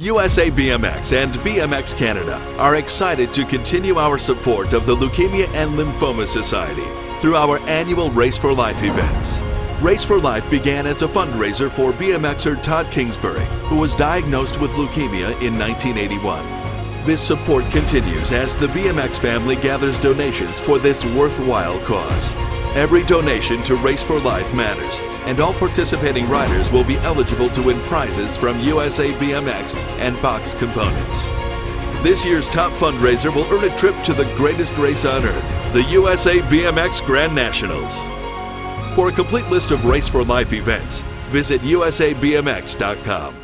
USA BMX and BMX Canada are excited to continue our support of the Leukemia and Lymphoma Society through our annual Race for Life events. Race for Life began as a fundraiser for BMXer Todd Kingsbury, who was diagnosed with leukemia in 1981. This support continues as the BMX family gathers donations for this worthwhile cause. Every donation to Race for Life matters, and all participating riders will be eligible to win prizes from USA BMX and Box Components. This year's top fundraiser will earn a trip to the greatest race on earth, the USA BMX Grand Nationals. For a complete list of Race for Life events, visit usabmx.com.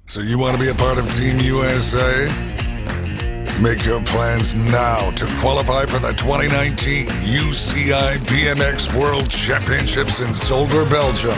So you want to be a part of Team USA? Make your plans now to qualify for the 2019 UCI BMX World Championships in Zolder, Belgium.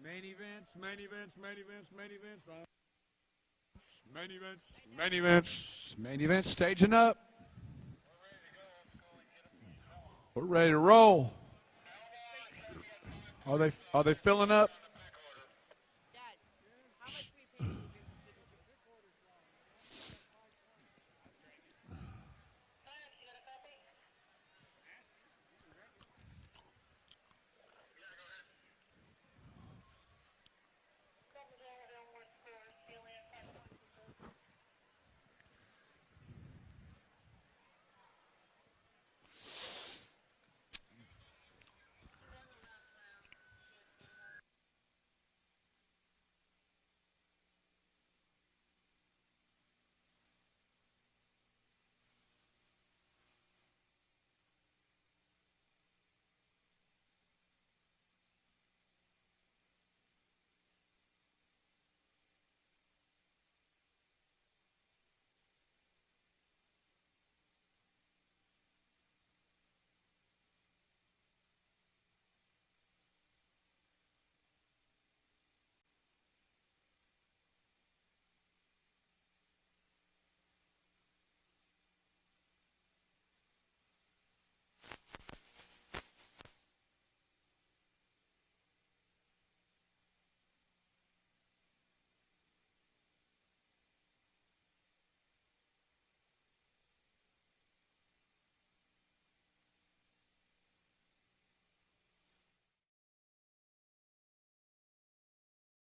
Main events, main events, main events, main events, main events, main events, main events, staging up. We're ready to roll. Are they filling up?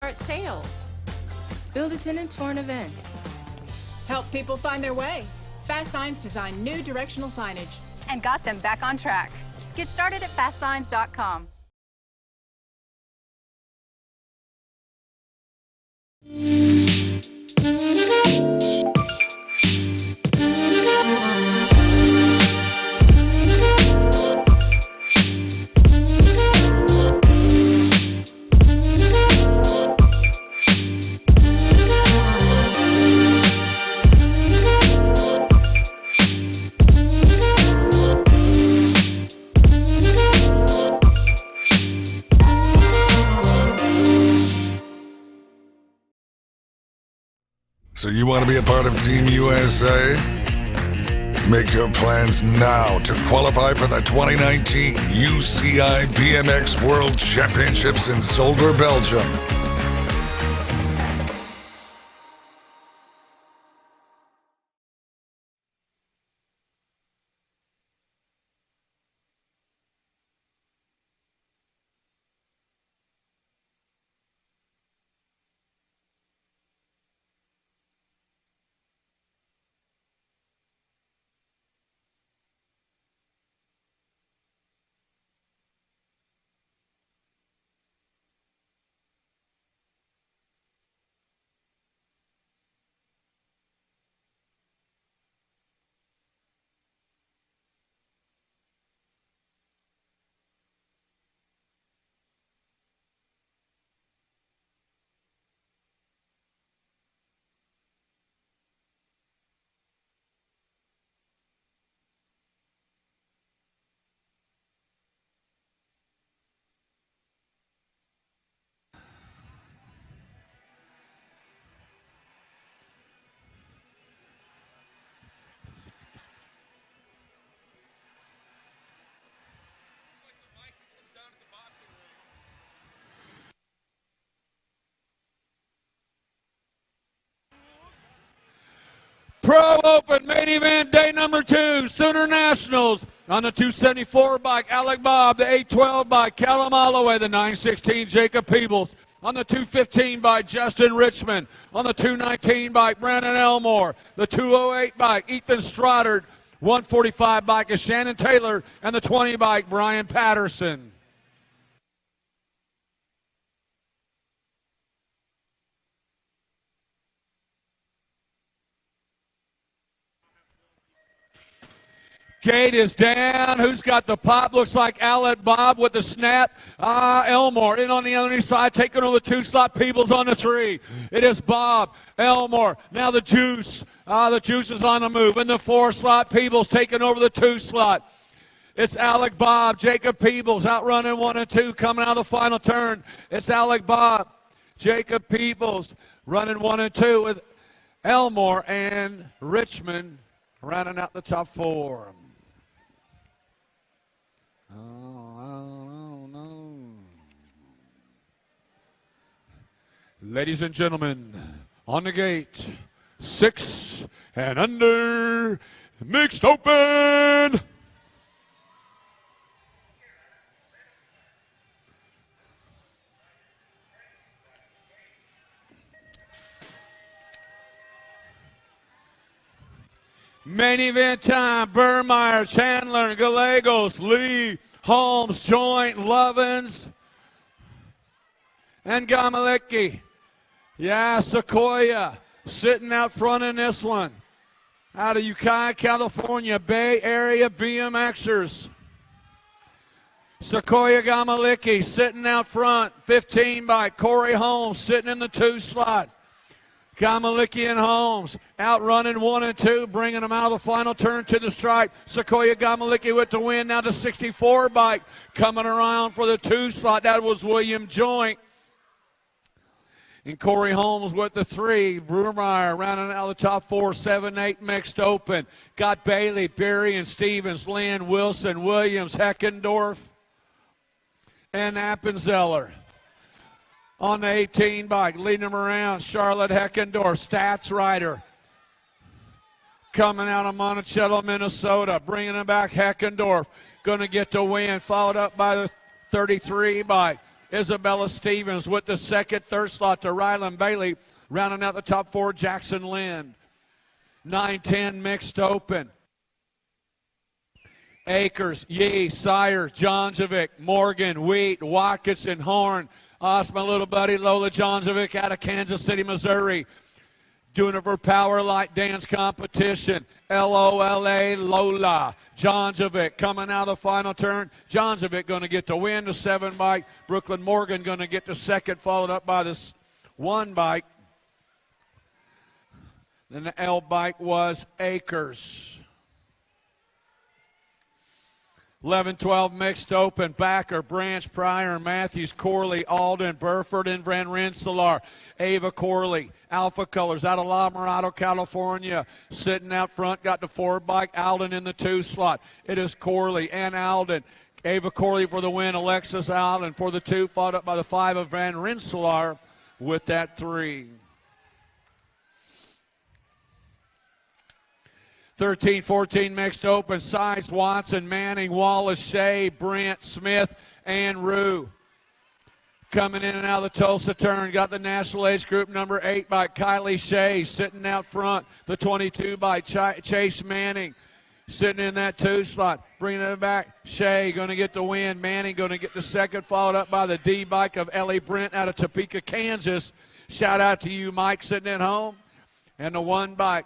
Start sales. Build attendance for an event. Help people find their way. Fast Signs designed new directional signage and got them back on track. Get started at fastsigns.com. So you want to be a part of Team USA? Make your plans now to qualify for the 2019 UCI BMX World Championships in Zolder, Belgium. Pro Open main event day number 2, Sooner Nationals. On the 274 bike, Alec Bob. The 812 bike, Callum Holloway. The 916, Jacob Peebles. On the 215 bike, Justin Richmond. On the 219 bike, Brandon Elmore. The 208 bike, Ethan Stoddard. 145 bike is Shannon Taylor. And the 20 bike, Brian Patterson. Gate is down. Who's got the pop? Looks like Alec Bob with the snap. Elmore in on the other side, taking over the 2 slot. Peebles on the 3. It is Bob, Elmore. Now the Juice. The Juice is on the move. In the 4 slot, Peebles taking over the 2 slot. It's Alec Bob, Jacob Peebles outrunning 1 and 2, coming out of the final turn. It's Alec Bob, Jacob Peebles running 1 and 2 with Elmore and Richmond rounding out the top 4. Ladies and gentlemen, on the gate, 6 and under, mixed open. Main event time, Burmeyer, Chandler, Gallegos, Lee, Holmes, Joint, Lovins, and Gamalicki. Yeah, Sequoia sitting out front in this one. Out of Ukiah, California, Bay Area BMXers. Sequoia Gamalicki sitting out front, 15 by Corey Holmes sitting in the 2 slot. Gamalicki and Holmes outrunning 1 and 2, bringing them out of the final turn to the stripe. Sequoia Gamalicki with the win. Now the 64 bike coming around for the 2 slot. That was William Joint. And Corey Holmes with the 3. Brumeyer rounding out the top 4, 7, 8 mixed open. Got Bailey, Berry, and Stevens, Lynn, Wilson, Williams, Heckendorf, and Appenzeller. On the 18 bike, leading them around, Charlotte Heckendorf, Stats Rider. Coming out of Monticello, Minnesota, bringing them back, Heckendorf. Going to get the win, followed up by the 33 bike. Isabella Stevens with the second, third slot to Rylan Bailey. Rounding out the top 4, Jackson Lind. 9-10 mixed open. Akers, Yee, Sire, Jonzovic, Morgan, Wheat, Watkinson, Horn. Us, my little buddy Lola Jonzovic out of Kansas City, Missouri. Doing it for Power Light Dance Competition. Lola Lola. Jonzovic coming out of the final turn. Jonzovic going to get the win, the 7 bike. Brooklyn Morgan going to get the second, followed up by this 1 bike. Then the L bike was Akers. 11-12 mixed open. Backer, Branch, Pryor, Matthews, Corley, Alden, Burford, and Van Rensselaer. Ava Corley, Alpha Colors out of La Mirada, California. Sitting out front, got the 4 bike. Alden in the 2 slot. It is Corley and Alden. Ava Corley for the win. Alexis Alden for the 2, followed up by the 5 of Van Rensselaer with that 3. 13-14 mixed open. Sides, Watson, Manning, Wallace, Shea, Brent, Smith, and Rue. Coming in and out of the Tulsa turn. Got the national age group number 8 by Kylie Shea. Sitting out front. The 22 by Chase Manning. Sitting in that 2 slot. Bringing it back. Shea going to get the win. Manning going to get the second. Followed up by the D bike of Ellie Brent out of Topeka, Kansas. Shout out to you, Mike, sitting at home. And the 1 bike.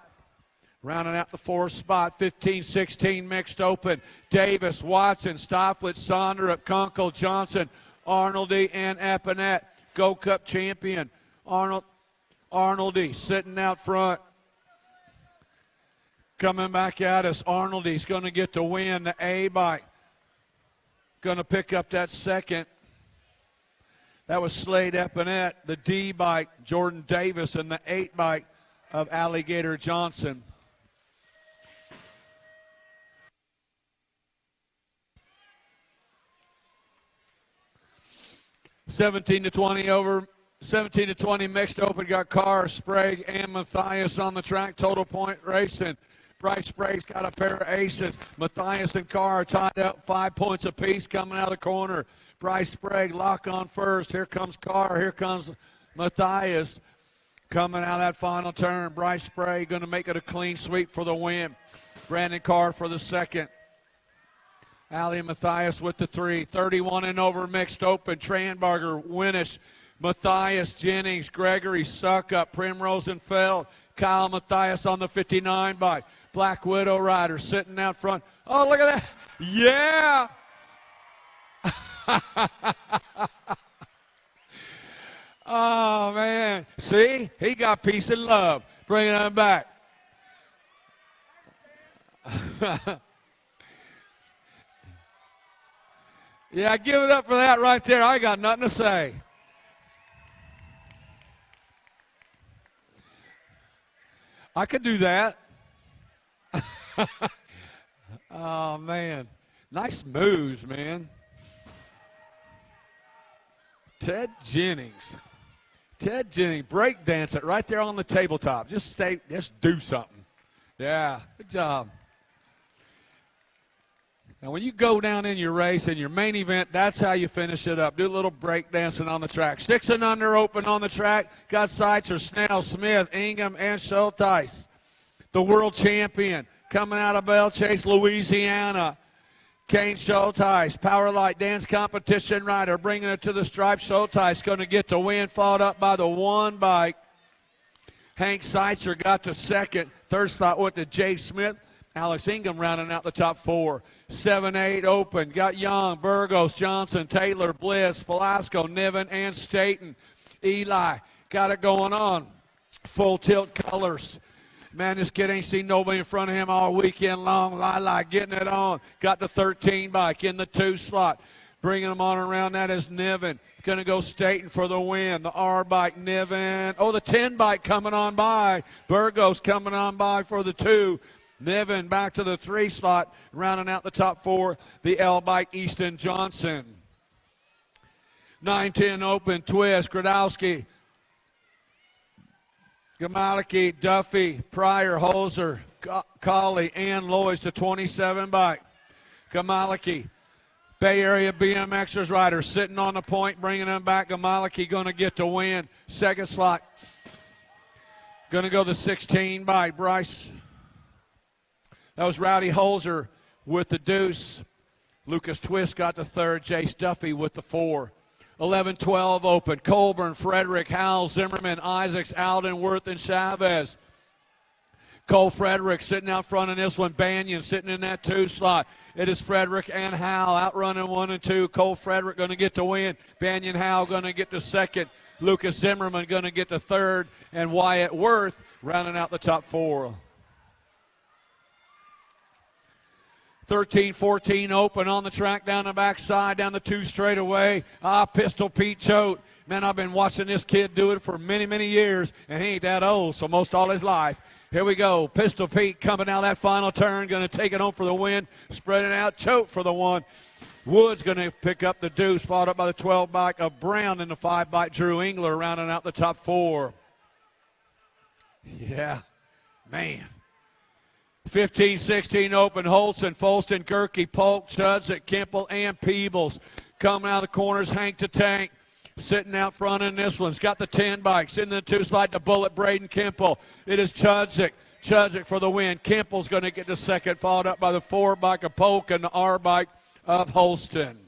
Rounding out the 4th spot, 15-16 mixed open. Davis, Watson, Stofflet, Sonderup, Kunkel, Johnson, Arnoldy, and Epinette. Go Cup champion. Arnoldy sitting out front. Coming back at us, Arnoldy's going to get the win. The A bike going to pick up that second. That was Slade Epinette. The D bike, Jordan Davis, and the 8 bike of Alligator Johnson. 17-20 mixed open. Got Carr, Sprague, and Matthias on the track. Total point racing. Bryce Sprague's got a pair of aces. Matthias and Carr are tied up 5 points apiece coming out of the corner. Bryce Sprague lock on first. Here comes Carr. Here comes Matthias coming out of that final turn. Bryce Sprague going to make it a clean sweep for the win. Brandon Carr for the second. Allie and Matthias with the 3. 31 and over mixed open. Tranbarger, Winnish, Matthias, Jennings, Gregory, Suckup, Primrose and Feld. Kyle Matthias on the 59 bike. Black Widow rider sitting out front. Oh, look at that. Yeah. Oh, man. See? He got peace and love. Bringing him back. Yeah, give it up for that right there. I got nothing to say. I could do that. Oh, man. Nice moves, man. Ted Jennings. Break dance it right there on the tabletop. Just do something. Yeah, good job. Now, when you go down in your race, in your main event, that's how you finish it up. Do a little break dancing on the track. 6 and under open on the track. Got Seitzer, Snell, Smith, Ingham, and Schulteis. The world champion coming out of Belle Chase, Louisiana. Kane Schulteis, Power Light Dance Competition rider, bringing it to the stripe. Schulteis going to get the win, followed up by the 1 bike. Hank Seitzer got the second. Third slot went to Jay Smith. Alex Ingham rounding out the top 4. 7-8 open. Got Young, Burgos, Johnson, Taylor, Bliss, Velasco, Niven, and Staten. Eli got it going on. Full tilt colors. Man, this kid ain't seen nobody in front of him all weekend long. Lila getting it on. Got the 13 bike in the 2 slot. Bringing them on around that is Niven. Going to go Staten for the win. The R bike, Niven. Oh, the 10 bike coming on by. Burgos coming on by for the 2. Niven back to the 3 slot, rounding out the top 4. The L bike, Easton Johnson. 9-10 open, twist, Gradowski, Gamaliki, Duffy, Pryor, Holzer, Colley, and Lois, the 27 bike. Gamaliki Bay Area BMXers riders sitting on the point, bringing them back. Amaliki going to get the win. Second slot. Going to go the 16 by Bryce. That was Rowdy Holzer with the deuce. Lucas Twist got the third. Jace Duffy with the 4. 11-12 open. Colburn, Frederick, Howell, Zimmerman, Isaacs, Alden, Worth, and Chavez. Cole Frederick sitting out front in this one. Banyan sitting in that 2 slot. It is Frederick and Howell outrunning 1 and 2. Cole Frederick going to get the win. Banyan Howell going to get the second. Lucas Zimmerman going to get the third. And Wyatt Worth rounding out the top 4. 13-14 open on the track down the backside, down the 2 straightaway. Pistol Pete Choate. Man, I've been watching this kid do it for many, many years, and he ain't that old, so most all his life. Here we go. Pistol Pete coming out that final turn, going to take it home for the win. Spreading out, Choate for the 1. Woods going to pick up the deuce, followed up by the 12 bike of Brown, and the 5 bike Drew Engler rounding out the top 4. Yeah, man. 15-16 open. Holston, Folston, Gerke, Polk, Chudzik, Kimple, and Peebles. Coming out of the corners, Hank to Tank. Sitting out front in this one. He's got the 10 bikes. In the 2 slide, the bullet, Braden Kimple. It is Chudzik. Chudzik for the win. Kimple's going to get the second, followed up by the 4 bike of Polk and the R bike of Holston.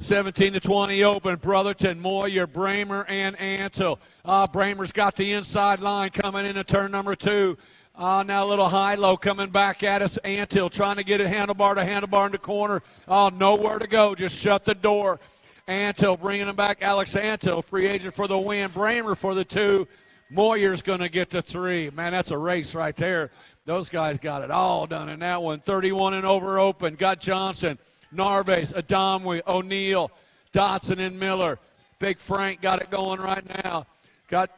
17-20 open. Brotherton, Moyer, Bramer, and Antle. Bramer's got the inside line coming into turn number 2. Now a little high-low coming back at us. Antil trying to get it handlebar to handlebar in the corner. Nowhere to go. Just shut the door. Antil bringing him back. Alex Antil, free agent for the win. Bramer for the 2. Moyer's going to get the 3. Man, that's a race right there. Those guys got it all done in that one. 31 and over open. Got Johnson, Narvaez, Adamwe, O'Neill, Dotson, and Miller. Big Frank got it going right now. Got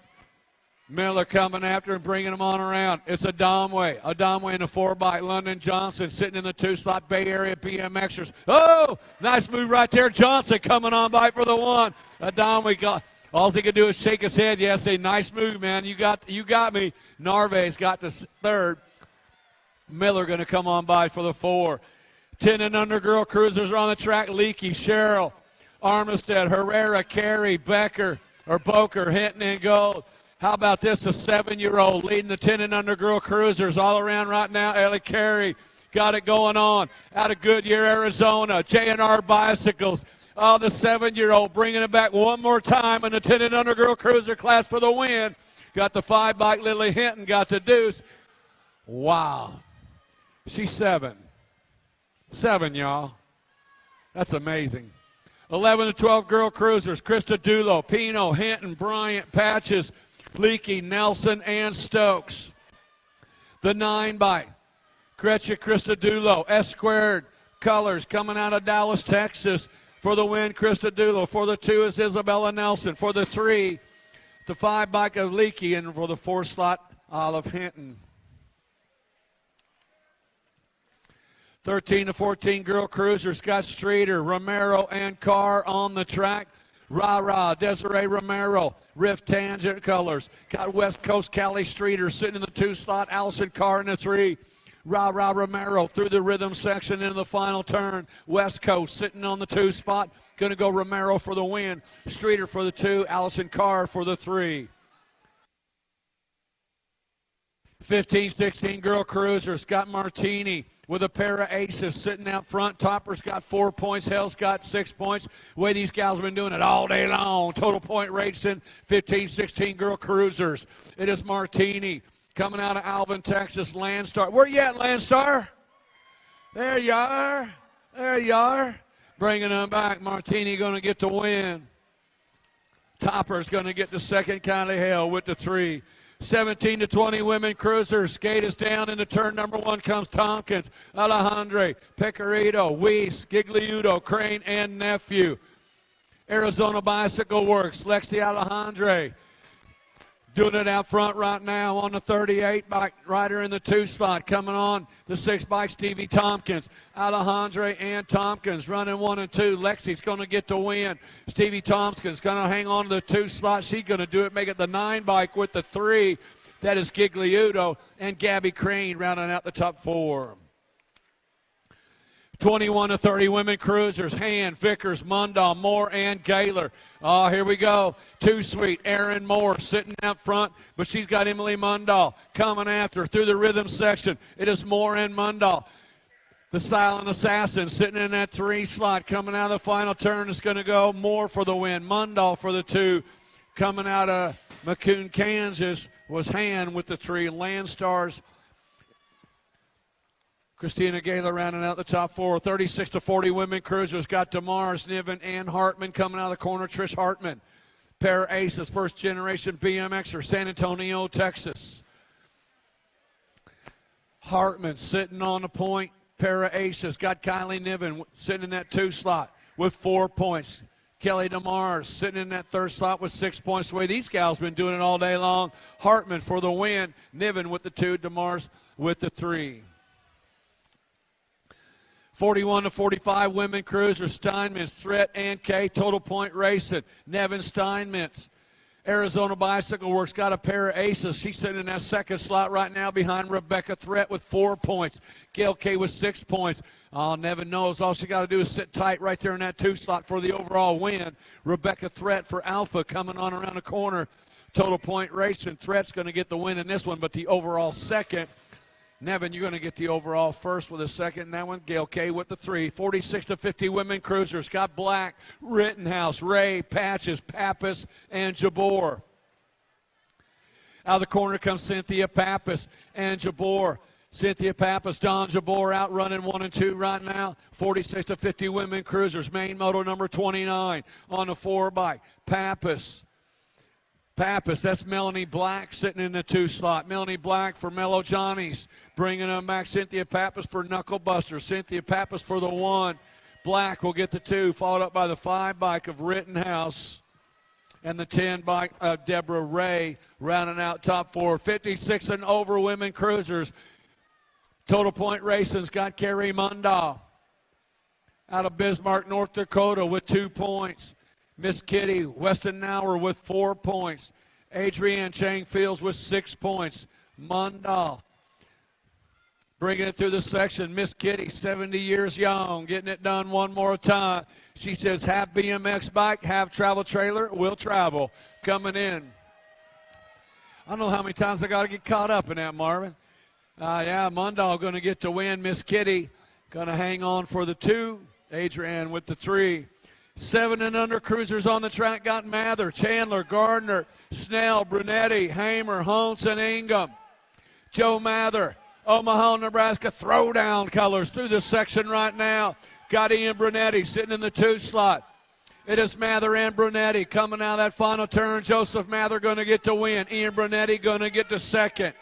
Miller coming after and bringing him on around. It's Adamwe. Adamwe in the 4 bike. London Johnson sitting in the 2 slot. Bay Area BMXers. Oh, nice move right there. Johnson coming on by for the 1. Adamwe got. All he could do is shake his head. Yes, say nice move, man. You got me. Narvaez got the 3rd. Miller going to come on by for the 4. 10 and under girl cruisers are on the track. Leakey, Sherrill, Armistead, Herrera, Carey, Boker, Hinton, and Gold. How about this, a 7-year-old leading the 10 and under girl cruisers all around right now. Ellie Carey got it going on out of Goodyear, Arizona. J&R Bicycles. The 7-year-old bringing it back one more time in the 10 and under girl cruiser class for the win. Got the 5 bike. Lily Hinton got the deuce. Wow. She's 7. 7, y'all. That's amazing. 11 to 12 girl cruisers. Krista Dulo, Pino, Hinton, Bryant, Patches, Leakey, Nelson, and Stokes. The 9 bike. Krista Dulo, S squared colors coming out of Dallas, Texas. For the win, Krista Dulo. For the 2 is Isabella Nelson. For the 3, the 5 bike of Leakey. And for the 4 slot, Olive Hinton. 13 to 14 girl cruisers. Scott Streeter, Romero, and Carr on the track. Ra-Ra, Desiree Romero, Rift Tangent colors. Got West Coast Callie Streeter sitting in the 2 slot. Allison Carr in the 3. Ra-Ra Romero through the rhythm section into the final turn. West Coast sitting on the 2 spot. Going to go Romero for the win. Streeter for the 2. Allison Carr for the 3. 15-16 girl cruisers. Scott Martini with a pair of aces sitting out front. Topper's got 4 points. Hell's got 6 points. The way these gals have been doing it all day long. Total point rates in 15-16 girl cruisers. It is Martini coming out of Alvin, Texas. Landstar. Where you at, Landstar? There you are. There you are. Bringing them back. Martini going to get the win. Topper's going to get the second. Kylie Hale with the 3. 17 to 20 women cruisers. Skate is down into turn number 1 comes Tompkins, Alejandre, Pecorito, Weiss, Gigliuto, Crane, and Nephew. Arizona Bicycle Works, Lexi Alejandre doing it out front right now on the 38 bike rider in the 2 slot. Coming on the 6 bike, Stevie Tompkins. Alejandre and Tompkins running 1 and 2. Lexi's going to get the win. Stevie Tompkins going to hang on to the 2 slot. She's going to do it, make it the 9 bike with the 3. That is Gigliuto and Gabby Crane rounding out the top 4. 21 to 30 women cruisers. Hand, Vickers, Mundahl, Moore, and Gaylor. Oh, here we go. Too sweet. Erin Moore sitting out front, but she's got Emily Mundahl coming after through the rhythm section. It is Moore and Mundahl. The silent assassin sitting in that 3 slot. Coming out of the final turn is going to go Moore for the win. Mundahl for the 2. Coming out of Macomb, Kansas was Hand with the 3. Landstars. Christina Gaylor rounding out the top 4. 36 to 40 women cruisers. Got DeMars, Niven, and Hartman coming out of the corner. Trish Hartman. Pair of aces, first generation BMXer, San Antonio, Texas. Hartman sitting on the point. Pair of aces. Got Kylie Niven sitting in that 2 slot with 4 points. Kelly DeMars sitting in that 3rd slot with 6 points. The way these gals been doing it all day long. Hartman for the win. Niven with the 2. DeMars with the 3. 41 to 45 women cruisers. Steinmetz, Threat, and Kay. Total point racing. Nevin Steinmetz. Arizona Bicycle Works got a pair of aces. She's sitting in that 2nd slot right now behind Rebecca Threat with 4 points. Gail Kay with 6 points. Oh, Nevin knows all she got to do is sit tight right there in that 2 slot for the overall win. Rebecca Threat for Alpha coming on around the corner. Total point racing. Threat's going to get the win in this one, but the overall 2nd. Nevin, you're going to get the overall 1st with a 2nd. And that one, Gail Kay with the 3. 46 to 50 women cruisers. Scott Black, Rittenhouse, Ray, Patches, Pappas, and Jabor. Out of the corner comes Cynthia Pappas and Jabor. Cynthia Pappas, Don Jabor out running 1 and 2 right now. 46 to 50 women cruisers. Main moto number 29 on the 4 bike. Pappas, that's Melanie Black sitting in the 2 slot. Melanie Black for Mellow Johnnies. Bringing them back, Cynthia Pappas for Knuckle Buster. Cynthia Pappas for the 1. Black will get the 2, followed up by the 5 bike of Rittenhouse. And the 10 bike of Deborah Ray rounding out top 4. 56 and over women cruisers. Total point racing's got Carrie Mundahl out of Bismarck, North Dakota with 2 points. Miss Kitty Weston Nauer with 4 points. Adrienne Chang Fields with 6 points. Mundahl bringing it through the section. Miss Kitty, 70 years young, getting it done one more time. She says, have BMX bike, have travel trailer, will travel. Coming in. I don't know how many times I got to get caught up in that, Marvin. Yeah, Mundahl going to get to win. Miss Kitty going to hang on for the 2. Adrienne with the 3. 7 and under cruisers on the track got Mather, Chandler, Gardner, Snell, Brunetti, Hamer, Holmes, and Ingham. Joe Mather, Omaha, Nebraska, throwdown colors through the section right now. Got Ian Brunetti sitting in the 2 slot. It is Mather and Brunetti coming out of that final turn. Joseph Mather going to get to win. Ian Brunetti going to get to 2nd.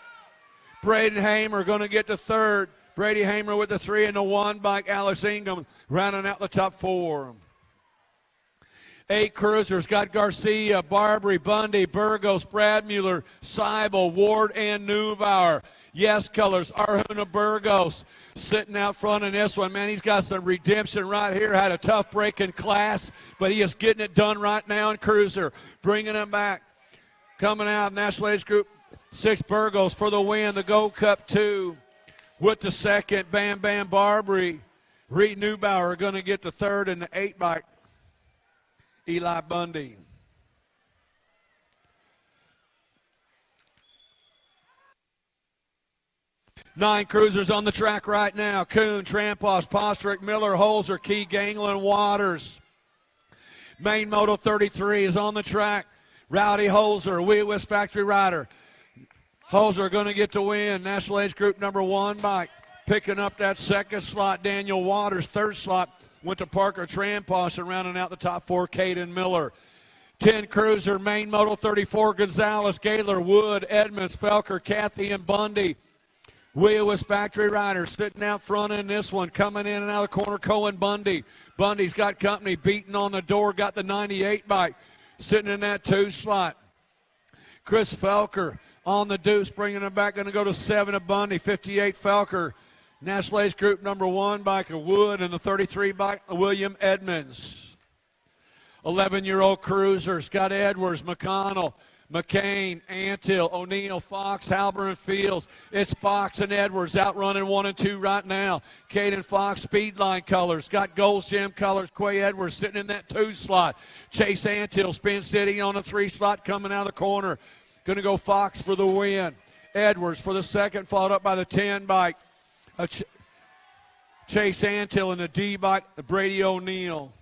Braden Hamer going to get to 3rd. Brady Hamer with the 3 and the 1 bike. Alex Ingham rounding out the top 4. 8 cruisers got Garcia, Barbary, Bundy, Burgos, Bradmuller, Seibel, Ward, and Neubauer. Yes, colors, Arjuna Burgos sitting out front in this one. Man, he's got some redemption right here. Had a tough break in class, but he is getting it done right now in cruiser. Bringing him back. Coming out, National Age Group 6 Burgos for the win. The Gold Cup 2 with the 2nd. Bam Bam Barbary. Reed Neubauer are going to get the 3rd and the 8 bike. Eli Bundy. Nine cruisers on the track right now. Kuhn, Trampos, Posterick, Miller, Holzer, Key, Gangland, Waters. Main Moto 33 is on the track. Rowdy Holzer, West Factory Rider. Holzer going to get the win. National Age Group number 1 bike. Picking up that 2nd slot, Daniel Waters. 3rd slot went to Parker Trampos, and rounding out the top 4, Caden Miller. 10 cruiser, Main Moto 34, Gonzalez, Gaylor, Wood, Edmonds, Felker, Kathy, and Bundy. West Factory Rider sitting out front in this one. Coming in and out of the corner, Cohen Bundy. Bundy's got company beating on the door, got the 98 bike. Sitting in that 2 slot. Chris Felker on the deuce, bringing him back. Going to go to 7 of Bundy. 58 Felker. National Age Group number 1 bike of Wood, and the 33 bike of William Edmonds. 11-year-old cruiser, Scott Edwards, McConnell, McCain, Antill, O'Neill, Fox, Halber, Fields. It's Fox and Edwards outrunning 1 and 2 right now. Caden Fox, Speedline colors. Got Gold Gem colors. Quay Edwards sitting in that 2 slot. Chase Antill, Spin City on the 3 slot coming out of the corner. Going to go Fox for the win. Edwards for the second, followed up by the 10 bike. Chase Antill and the D bike, Brady O'Neill.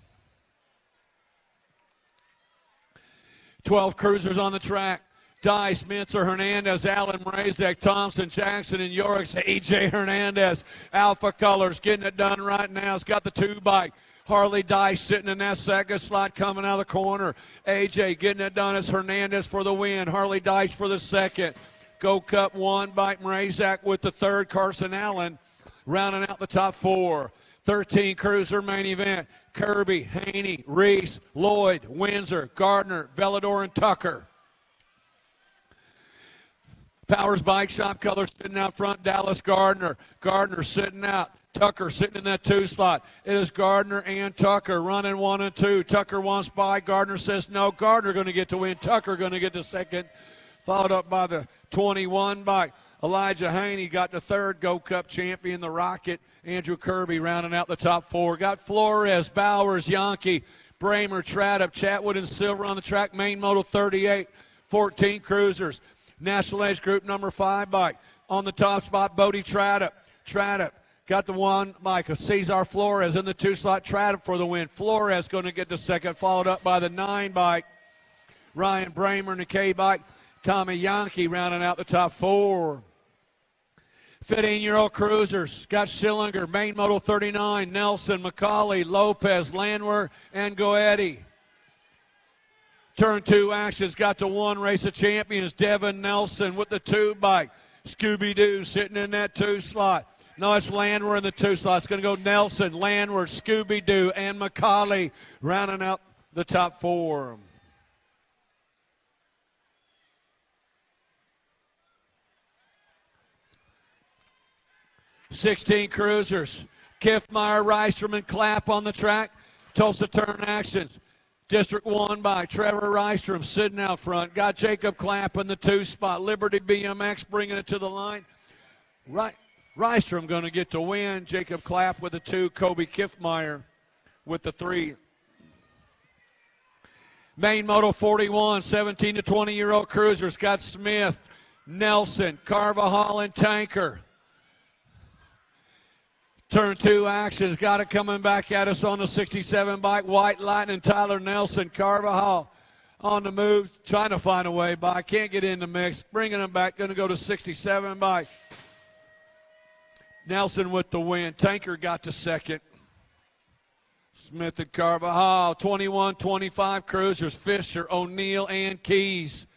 12 cruisers on the track. Dice, Mincer, Hernandez, Allen, Mrazek, Thompson, Jackson, and Yorks. A.J. Hernandez, Alpha Colors, getting it done right now. It's got the 2 bike. Harley Dice sitting in that second slot coming out of the corner. A.J. getting it done as Hernandez for the win. Harley Dice for the second. Go Cup 1 bike. Mrazek with the third. Carson Allen rounding out the top 4. 13 cruiser main event. Kirby, Haney, Reese, Lloyd, Windsor, Gardner, Velador, and Tucker. Powers Bike Shop colors sitting out front. Dallas Gardner. Gardner sitting out. Tucker sitting in that 2 slot. It is Gardner and Tucker running 1 and 2. Tucker wants by. Gardner says no. Gardner going to get the win. Tucker going to get the second. Followed up by the 21 bike. Elijah Haney got the third. Go Cup champion, the Rocket. Andrew Kirby rounding out the top 4. Got Flores, Bowers, Yankee, Bramer, Tradup, Chatwood, and Silver on the track. Main Moto 38, 14 cruisers. National Age Group number 5 bike. On the top spot, Bodie Tradup. Tradup got the 1 bike of Cesar Flores in the 2 slot. Tradup for the win. Flores going to get the second, followed up by the 9 bike. Ryan Bramer and the K bike. Tommy Yankee rounding out the top 4. 15-year-old cruisers. Got Schillinger, Main Moto 39, Nelson, McCauley, Lopez, Landwehr, and Goetti. Turn 2 actions. Got the 1 race of champions. Devin Nelson with the 2 bike. Scooby-Doo sitting in that 2 slot. No, it's Landwehr in the 2 slot. It's going to go Nelson, Landwehr, Scooby-Doo, and McCauley rounding out the top 4. $16 cruisers. Kiffmeyer, Reisterman, Clapp on the track. Tulsa turn actions. District 1 by Trevor Rystrom sitting out front. Got Jacob Clapp in the 2 spot. Liberty BMX bringing it to the line. Rystrom going to get the win. Jacob Clapp with the 2. Kobe Kiffmeyer with the 3. Main Moto 41, 17 to 20-year-old cruisers. Got Smith, Nelson, Carvajal, and Tanker. Turn 2 actions. Got it coming back at us on the 67 bike. White Lightning, Tyler Nelson, Carvajal on the move, trying to find a way by. Can't get in the mix. Bringing him back. Going to go to 67 bike. Nelson with the win. Tanker got the second. Smith and Carvajal. 21-25 cruisers. Fisher, O'Neill, and Keys.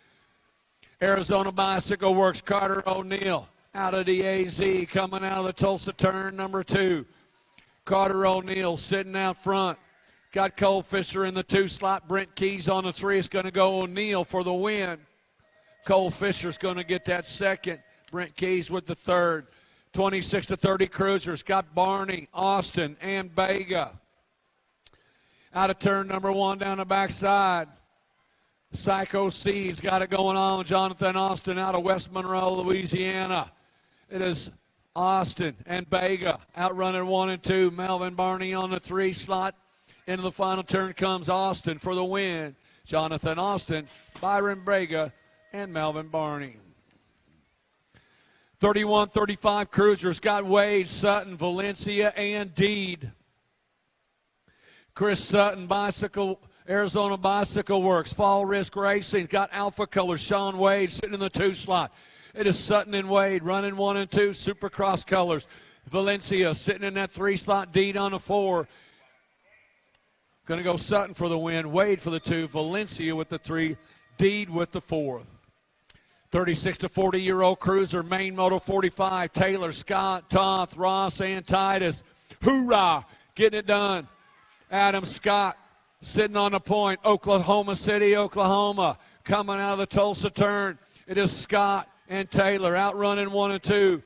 Arizona Bicycle Works. Carter O'Neill. Out of the AZ, coming out of the Tulsa turn, number 2. Carter O'Neill sitting out front. Got Cole Fisher in the 2 slot. Brent Keys on the 3. It's going to go O'Neill for the win. Cole Fisher's going to get that second. Brent Keys with the third. 26 to 30 cruisers. Got Barney, Austin, and Vega. Out of turn number 1 down the backside. Psycho C's got it going on. Jonathan Austin out of West Monroe, Louisiana. It is Austin and Vega outrunning 1 and 2. Melvin Barney on the 3 slot. Into the final turn comes Austin for the win. Jonathan Austin, Byron Vega, and Melvin Barney. 31-35 cruisers. Got Wade, Sutton, Valencia, and Deed. Chris Sutton, Bicycle, Arizona Bicycle Works. Fall Risk Racing. Got Alpha Colors. Sean Wade sitting in the 2 slot. It is Sutton and Wade running 1 and 2. Supercross colors. Valencia sitting in that 3 slot. Deed on the 4. Going to go Sutton for the win. Wade for the 2. Valencia with the 3. Deed with the 4th. 36 to 40-year-old cruiser. Main Moto 45. Taylor, Scott, Toth, Ross, and Titus. Hoorah! Getting it done. Adam Scott sitting on the point. Oklahoma City, Oklahoma. Coming out of the Tulsa turn. It is Scott and Taylor outrunning 1 and 2.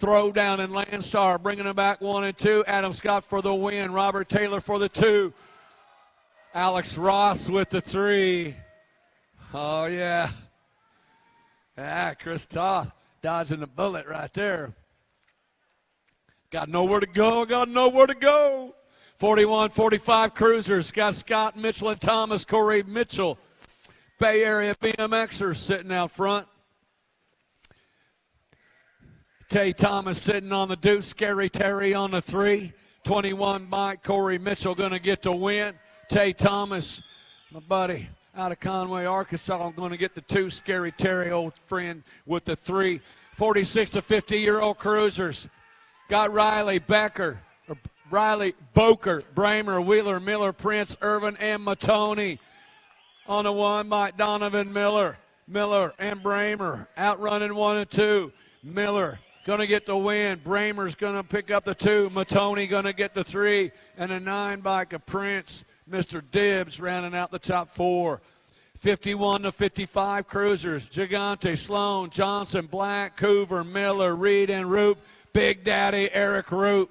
Throwdown and Landstar bringing them back 1 and 2. Adam Scott for the win. Robert Taylor for the 2. Alex Ross with the 3. Oh, yeah. Chris Toth dodging the bullet right there. Got nowhere to go, 41-45 cruisers. Got Scott Mitchell and Thomas Corey Mitchell. Bay Area BMXers sitting out front. Tay Thomas sitting on the deuce. Scary Terry on the 3. 21 Mike Corey Mitchell going to get the win. Tay Thomas, my buddy out of Conway, Arkansas, going to get the 2. Scary Terry, old friend, with the 3. 46 to 50-year-old cruisers. Got Riley Boker, Bramer, Wheeler, Miller, Prince, Irvin, and Matoni. On the 1, Mike Donovan Miller and Bramer outrunning 1 and 2. Miller going to get the win. Bramer's going to pick up the 2. Matoni going to get the 3. And a 9 bike of Prince. Mr. Dibbs rounding out the top 4. 51 to 55 cruisers. Gigante, Sloan, Johnson, Black, Coover, Miller, Reed, and Roop. Big Daddy Eric Roop.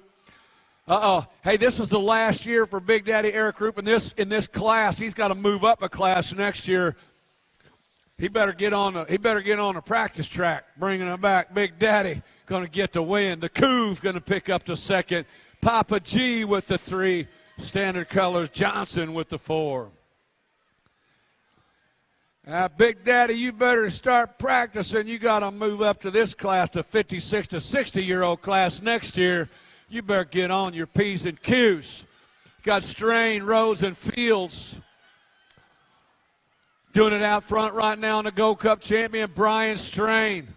Hey, this is the last year for Big Daddy Eric Roop in this class. He's got to move up a class next year. He better get on a practice track, bringing him back. Big Daddy going to get the win. The Couve going to pick up the 2nd. Papa G with the 3. Standard colors. Johnson with the 4. Big Daddy, you better start practicing. You got to move up to this class, the 56 to 60-year-old class next year. You better get on your P's and Q's. Got Strain, Rose, and Fields doing it out front right now on the Gold Cup champion, Brian Strain.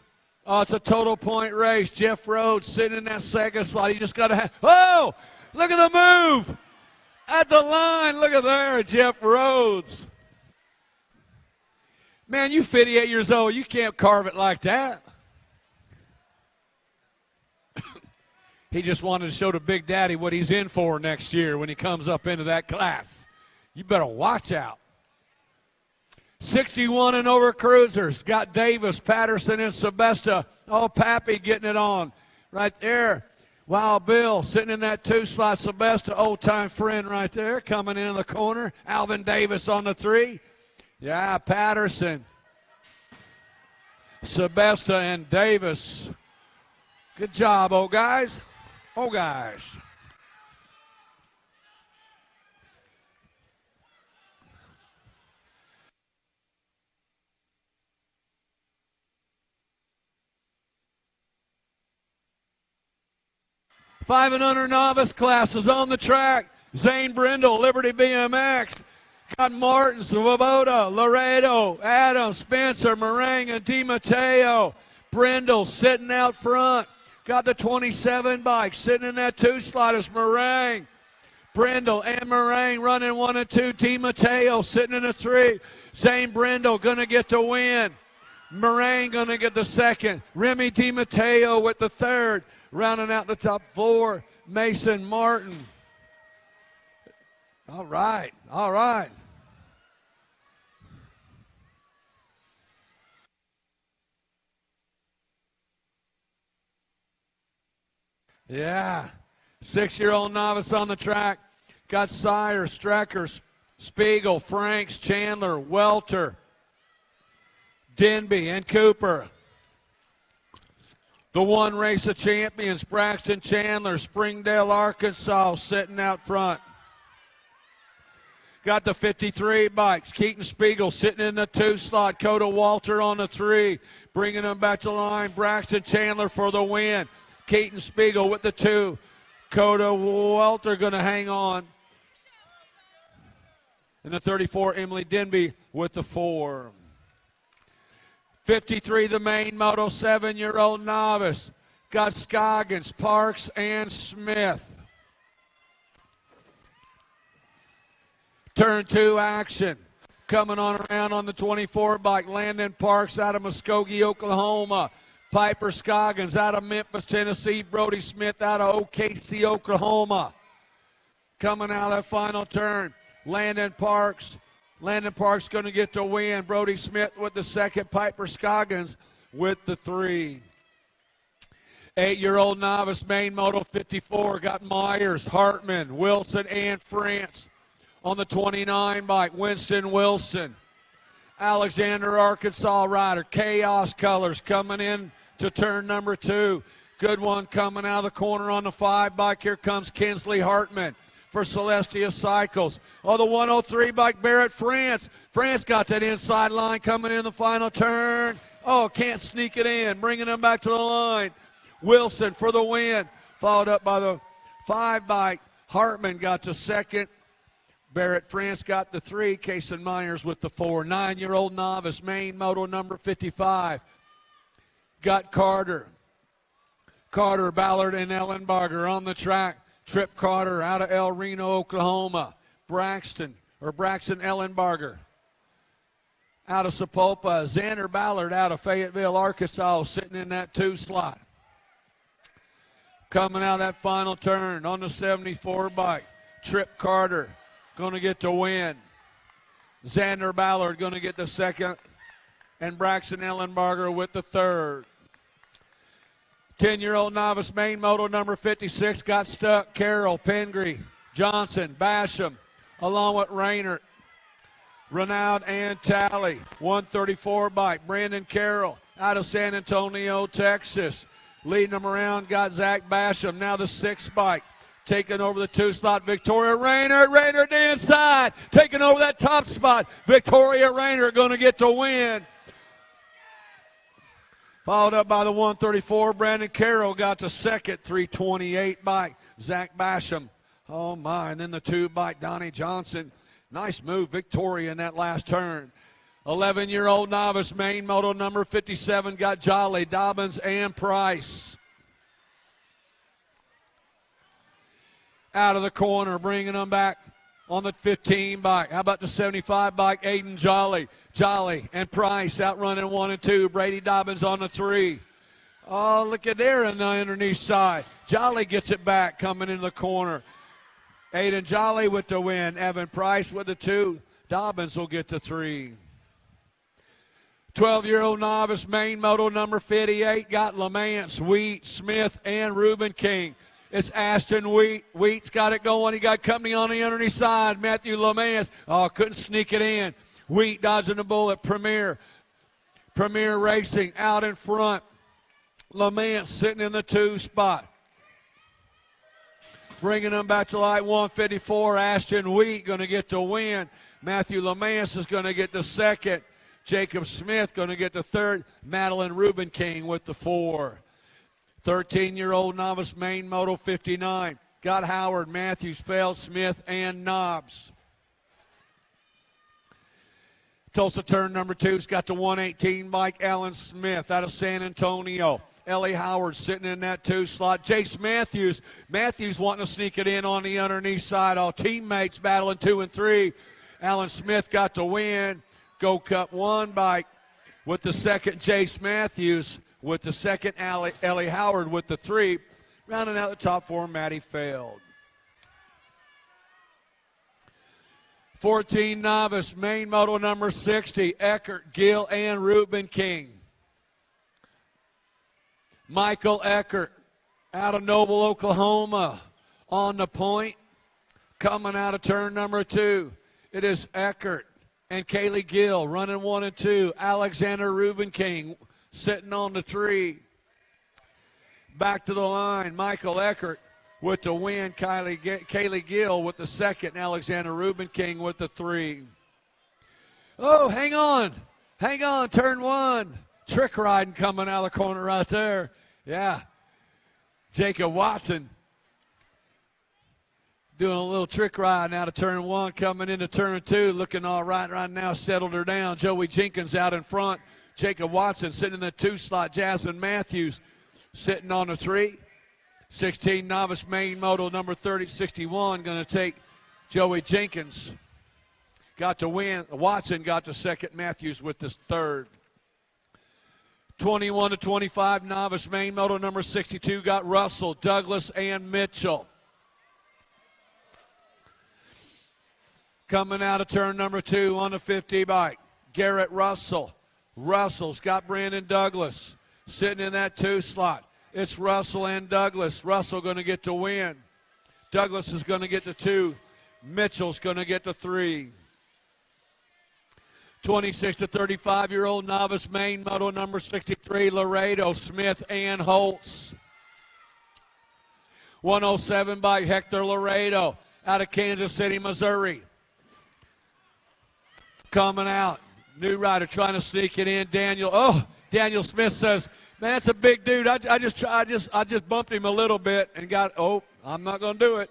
Oh, it's a total point race. Jeff Rhodes sitting in that 2nd slot. He just got to have, oh, look at the move at the line. Look at there, Jeff Rhodes. Man, you 58 years old. You can't carve it like that. He just wanted to show the Big Daddy what he's in for next year when he comes up into that class. You better watch out. 61 and over cruisers. Got Davis, Patterson, and Sebesta. Oh, Pappy getting it on right there. Wild Bill sitting in that 2 slot. Sebesta, old-time friend right there, coming in the corner. Alvin Davis on the 3. Yeah, Patterson, Sebesta, and Davis. Good job, old guys. Oh, guys. Five and under novice classes on the track. Zane Brindle, Liberty BMX. Got Martin, Svoboda, Laredo, Adams, Spencer, Meringue, and DiMatteo. Brindle sitting out front. Got the 27 bike sitting in that 2 slot is Meringue. Brindle and Meringue running 1 and 2. DiMatteo sitting in a 3. Zane Brindle going to get the win. Meringue going to get the 2nd. Remy DiMatteo with the 3rd. Rounding out the top 4, Mason Martin. All right. Yeah. 6-year-old novice on the track. Got Sire, Strecker, Spiegel, Franks, Chandler, Welter, Denby, and Cooper. The 1 race of champions, Braxton Chandler, Springdale, Arkansas, sitting out front. Got the 53 bikes. Keaton Spiegel sitting in the 2 slot. Coda Walter on the 3. Bringing them back to line. Braxton Chandler for the win. Keaton Spiegel with the 2. Coda Walter going to hang on. And the 34, Emily Denby with the 4. 53, the main moto, 7-year-old novice. Got Scoggins, Parks, and Smith. Turn 2 action. Coming on around on the 24 bike. Landon Parks out of Muskogee, Oklahoma. Piper Scoggins out of Memphis, Tennessee. Brody Smith out of OKC, Oklahoma. Coming out of that final turn. Landon Parks going to get the win. Brody Smith with the 2nd. Piper Scoggins with the 3. 8-year-old novice, main moto 54. Got Myers, Hartman, Wilson, and France. On the 29 bike, Winston Wilson. Alexander, Arkansas rider. Chaos Colors coming in to turn number 2. Good one coming out of the corner on the 5 bike. Here comes Kinsley Hartman for Celestia Cycles. Oh, the 103 bike, Barrett France. France got that inside line coming in the final turn. Oh, can't sneak it in. Bringing them back to the line. Wilson for the win. Followed up by the 5 bike. Hartman got the second. Barrett France got the 3. Kason Myers with the 4. 9-year-old novice, main moto number 55. Got Carter. Carter, Ballard, and Ellenbarger on the track. Trip Carter out of El Reno, Oklahoma. Braxton Ellenbarger out of Sapulpa. Xander Ballard out of Fayetteville, Arkansas, sitting in that 2 slot. Coming out of that final turn on the 74 bike. Trip Carter going to get the win. Xander Ballard going to get the second. And Braxton Ellenbarger with the third. 10-year-old novice main moto number 56 got stuck. Carroll, Pengree, Johnson, Basham, along with Raynard, Renaud, and Talley. 134 bike. Brandon Carroll out of San Antonio, Texas. Leading them around got Zach Basham. Now the 6 bike. Taking over the 2 slot, Victoria Raynard. Raynard inside. Taking over that top spot. Victoria Raynard going to get the win. Followed up by the 134, Brandon Carroll got the second, 328 bike. Zach Basham, oh my, and then the 2 bike, Donnie Johnson. Nice move, Victoria in that last turn. 11-year-old novice, main moto number 57, got Jolly, Dobbins, and Price. Out of the corner, bringing them back on the 15 bike. How about the 75 bike, Aiden Jolly. Jolly and Price outrunning 1 and 2. Brady Dobbins on the 3. Oh, look at there on the underneath side. Jolly gets it back coming in the corner. Aiden Jolly with the win. Evan Price with the 2. Dobbins will get the 3. 12-year-old novice main moto number 58 got Lamance, Wheat, Smith, and Reuben King. It's Ashton Wheat. Wheat's got it going. He got company on the underneath side. Matthew Lamance. Oh, couldn't sneak it in. Wheat dodging the bullet. Premier Racing out in front. Lamance sitting in the 2 spot. Bringing them back to light 154. Ashton Wheat going to get the win. Matthew Lamance is going to get the second. Jacob Smith going to get the third. Madeline Reuben King with the 4. 13-year-old novice main moto 59. Got Howard, Matthews, Feld, Smith, and Knobs. Tulsa turn number 2's got the 118 bike, Alan Smith out of San Antonio. Ellie Howard sitting in that 2 slot. Jace Matthews. Matthews wanting to sneak it in on the underneath side. All teammates battling 2 and 3. Alan Smith got the win. Go Cup 1 bike with the second, Jace Matthews. With the second, Ellie Howard with the 3. Rounding out the top 4, Maddie Feld. 14 novice, main moto number 60, Eckert, Gill, and Reuben King. Michael Eckert out of Noble, Oklahoma on the point. Coming out of turn number 2, it is Eckert and Kaylee Gill running 1 and 2. Alexander Reuben King sitting on the 3. Back to the line, Michael Eckert with the win. Kaylee Gill with the second. And Alexander Reuben King with the 3. Oh, hang on. Turn 1. Trick riding coming out of the corner right there. Yeah. Jacob Watson doing a little trick ride out of turn 1, coming into turn 2, looking all right now, settled her down. Joey Jenkins out in front. Jacob Watson sitting in the 2 slot. Jasmine Matthews sitting on the 3. 16 novice main moto number 6061 going to take Joey Jenkins. Got the win. Watson got the second. Matthews with the 3rd. 21 to 25 novice main moto number 62 got Russell, Douglas, and Mitchell. Coming out of turn number 2 on the 50 bike, Garrett Russell. Russell's got Brandon Douglas sitting in that 2 slot. It's Russell and Douglas. Russell going to get the win. Douglas is going to get the 2. Mitchell's going to get the 3. 26 to 35-year-old novice main model number 63, Laredo, Smith, and Holtz. 107 by Hector Laredo out of Kansas City, Missouri. Coming out, new rider trying to sneak it in. Daniel Smith says, "Man, that's a big dude. I just bumped him a little bit and I'm not going to do it."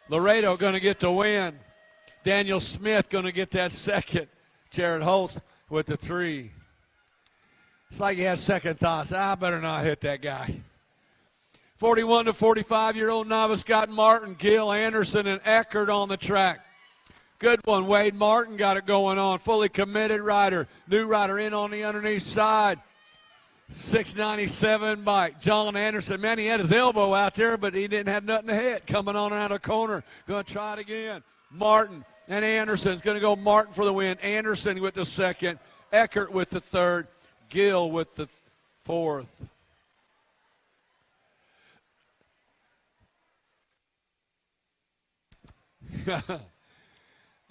Laredo going to get the win. Daniel Smith going to get that second. Jared Holtz with the 3. It's like he has second thoughts. I better not hit that guy. 41 to 45-year-old novice Scott Martin, Gil Anderson, and Eckert on the track. Good one. Wade Martin got it going on. Fully committed rider. New rider in on the underneath side. 697 by John Anderson. Man, he had his elbow out there, but he didn't have nothing to hit. Coming on out of the corner. Going to try it again. Martin and Anderson's going to go Martin for the win. Anderson with the second. Eckert with the third. Gill with the fourth.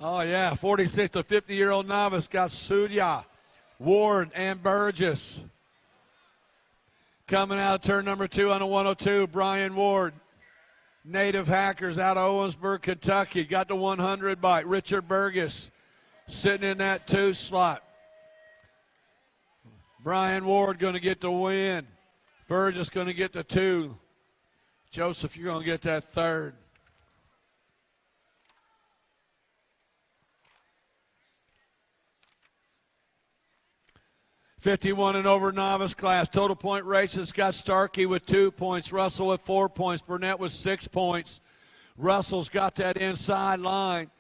Oh, yeah, 46 to 50-year-old novice got Sudya, Ward, and Burgess. Coming out of turn number 2 on a 102, Brian Ward. Native Hackers out of Owensburg, Kentucky. Got the 100 by Richard Burgess sitting in that 2 slot. Brian Ward going to get the win. Burgess going to get the 2. Joseph, you're going to get that third. '51 and over novice class. Total point races got Starkey with 2 points. Russell with 4 points. Burnett with 6 points. Russell's got that inside line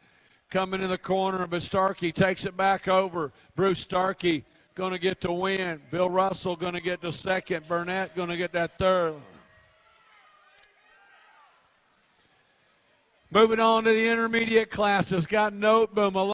coming in the corner, but Starkey takes it back over. Bruce Starkey going to get the win. Bill Russell going to get the second. Burnett going to get that third. Moving on to the intermediate classes. Got Noteboom.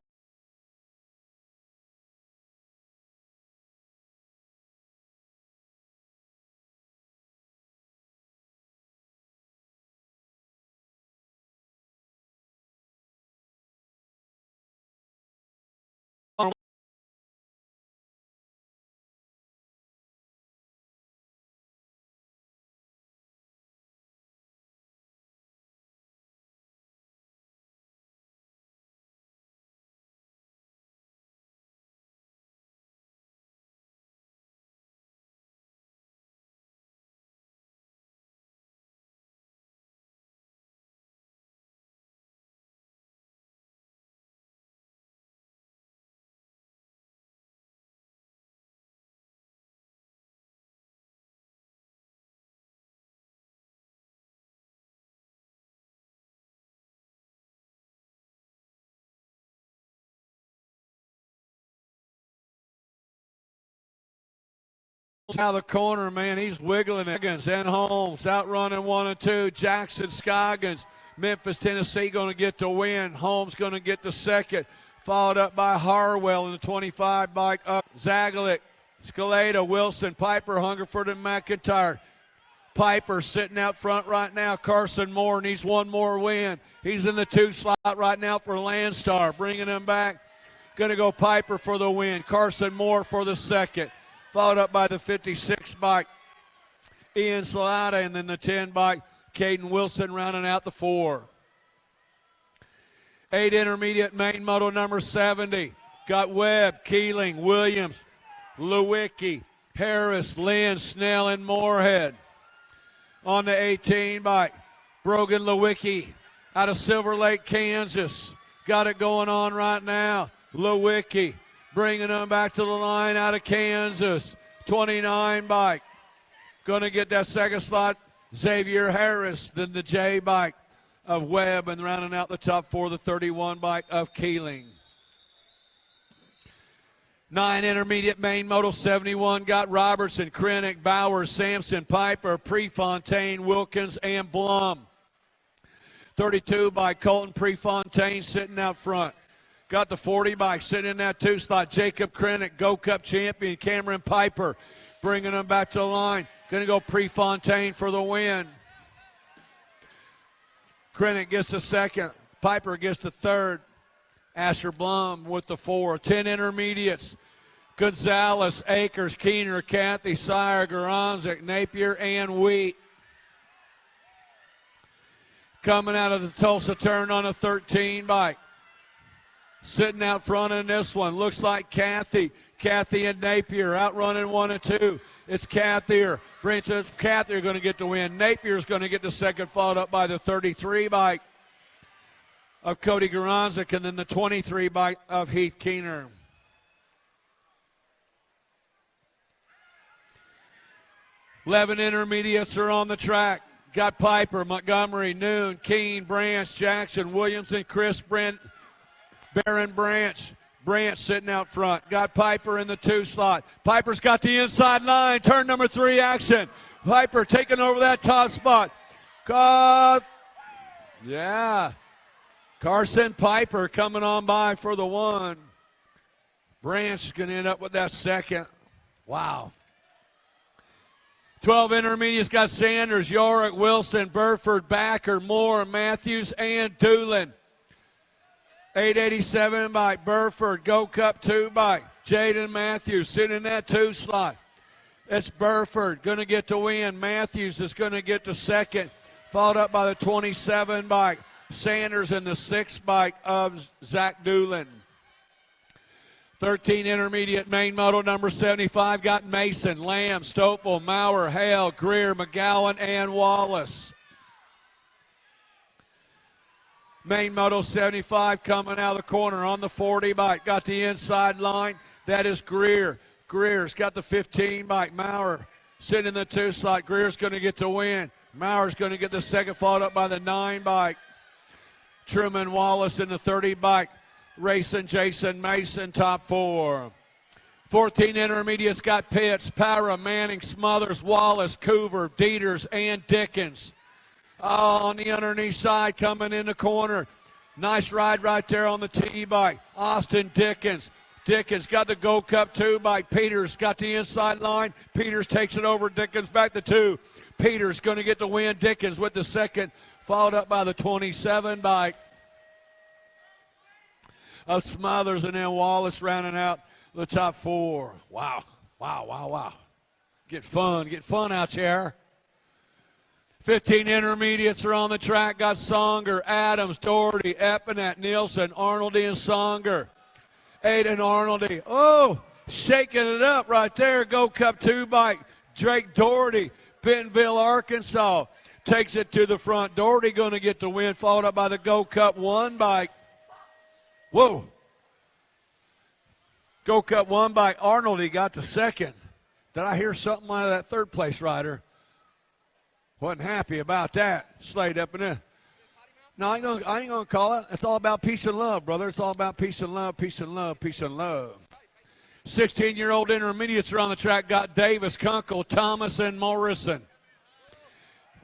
Out of the corner, man, he's wiggling it. And Holmes out running 1 and 2. Jackson Scoggins, Memphis, Tennessee, going to get the win. Holmes going to get the second. Followed up by Harwell in the 25 bike up. Zagalik, Scaleta, Wilson, Piper, Hungerford, and McIntyre. Piper sitting out front right now. Carson Moore needs one more win. He's in the 2 slot right now for Landstar. Bringing him back. Going to go Piper for the win. Carson Moore for the second. Followed up by the 56 bike, Ian Salata, and then the 10 bike, Caden Wilson, rounding out the 4. 8 intermediate main moto number 70. Got Webb, Keeling, Williams, Lewicki, Harris, Lynn, Snell, and Moorhead. On the 18 bike, Brogan Lewicki out of Silver Lake, Kansas. Got it going on right now. Lewicki. Bringing them back to the line out of Kansas. 29 bike. Going to get that second slot, Xavier Harris. Then the J bike of Webb, and rounding out the top 4, the 31 bike of Keeling. 9 intermediate main moto 71 got Robertson, Krennic, Bowers, Sampson, Piper, Prefontaine, Wilkins, and Blum. 32 by Colton Prefontaine sitting out front. Got the 40 bike sitting in that 2 slot. Jacob Krennic, Go Cup champion. Cameron Piper bringing them back to the line. Going to go Prefontaine for the win. Krennic gets the second. Piper gets the third. Asher Blum with the 4. 10 intermediates. Gonzalez, Akers, Keener, Cathy, Sire, Garanzik, Napier, and Wheat. Coming out of the Tulsa turn on a 13 bike. Sitting out front in this one. Looks like Cathy. Cathy and Napier outrunning 1 and 2. It's Cathy. Cathy are going to get the win. Napier's going to get the second, followed up by the 33 bike of Cody Garanzik, and then the 23 bike of Heath Keener. Eleven intermediates are on the track. Got Piper, Montgomery, Noon, Keene, Branch, Jackson, Williamson, Chris, Brent, Barron, Branch. Branch sitting out front. Got Piper in the 2 slot. Piper's got the inside line. Turn number 3 action. Piper taking over that top spot. Yeah. Carson Piper coming on by for the 1. Branch is going to end up with that second. Wow. 12 intermediates got Sanders, Yorick, Wilson, Burford, Backer, Moore, Matthews, and Doolin. 887 by Burford. Go Cup 2 by Jaden Matthews sitting in that 2 slot. It's Burford going to get the win. Matthews is going to get the second, followed up by the 27 by Sanders and the 6 bike of Zach Doolin. 13 intermediate main moto number 75 got Mason, Lamb, Stoffel, Maurer, Hale, Greer, McGowan, and Wallace. Main moto 75 coming out of the corner on the 40 bike. Got the inside line. That is Greer. Greer's got the 15 bike. Maurer sitting in the 2 slot. Greer's going to get the win. Maurer's going to get the second, followed up by the 9 bike. Truman Wallace in the 30 bike. Racing Jason Mason, top 4. 14 intermediates got Pitts, Para, Manning, Smothers, Wallace, Coover, Dieters, and Dickens. On the underneath side, coming in the corner. Nice ride right there on the T-bike. Austin Dickens. Dickens got the Gold Cup 2 bike. Peters got the inside line. Peters takes it over. Dickens back to 2. Peters going to get the win. Dickens with the second, followed up by the 27 bike of Smothers, and then Wallace rounding out the top 4. Wow, wow, wow, wow. Get fun out there. 15 intermediates are on the track. Got Songer, Adams, Doherty, Epinette, Nielsen, Arnoldy, and Songer. Aiden Arnoldy. Oh, shaking it up right there. Go Cup 2 bike. Drake Doherty, Bentonville, Arkansas. Takes it to the front. Doherty going to get the win, followed up by the Go Cup 1 bike. Whoa. Go Cup 1 by Arnold. Got the second. Did I hear something out of that third place rider? Wasn't happy about that. Slade up in there. No, I ain't gonna call it. It's all about peace and love, brother. It's all about peace and love, peace and love, peace and love. 16-year-old intermediates are on the track. Got Davis, Kunkel, Thomas, and Morrison.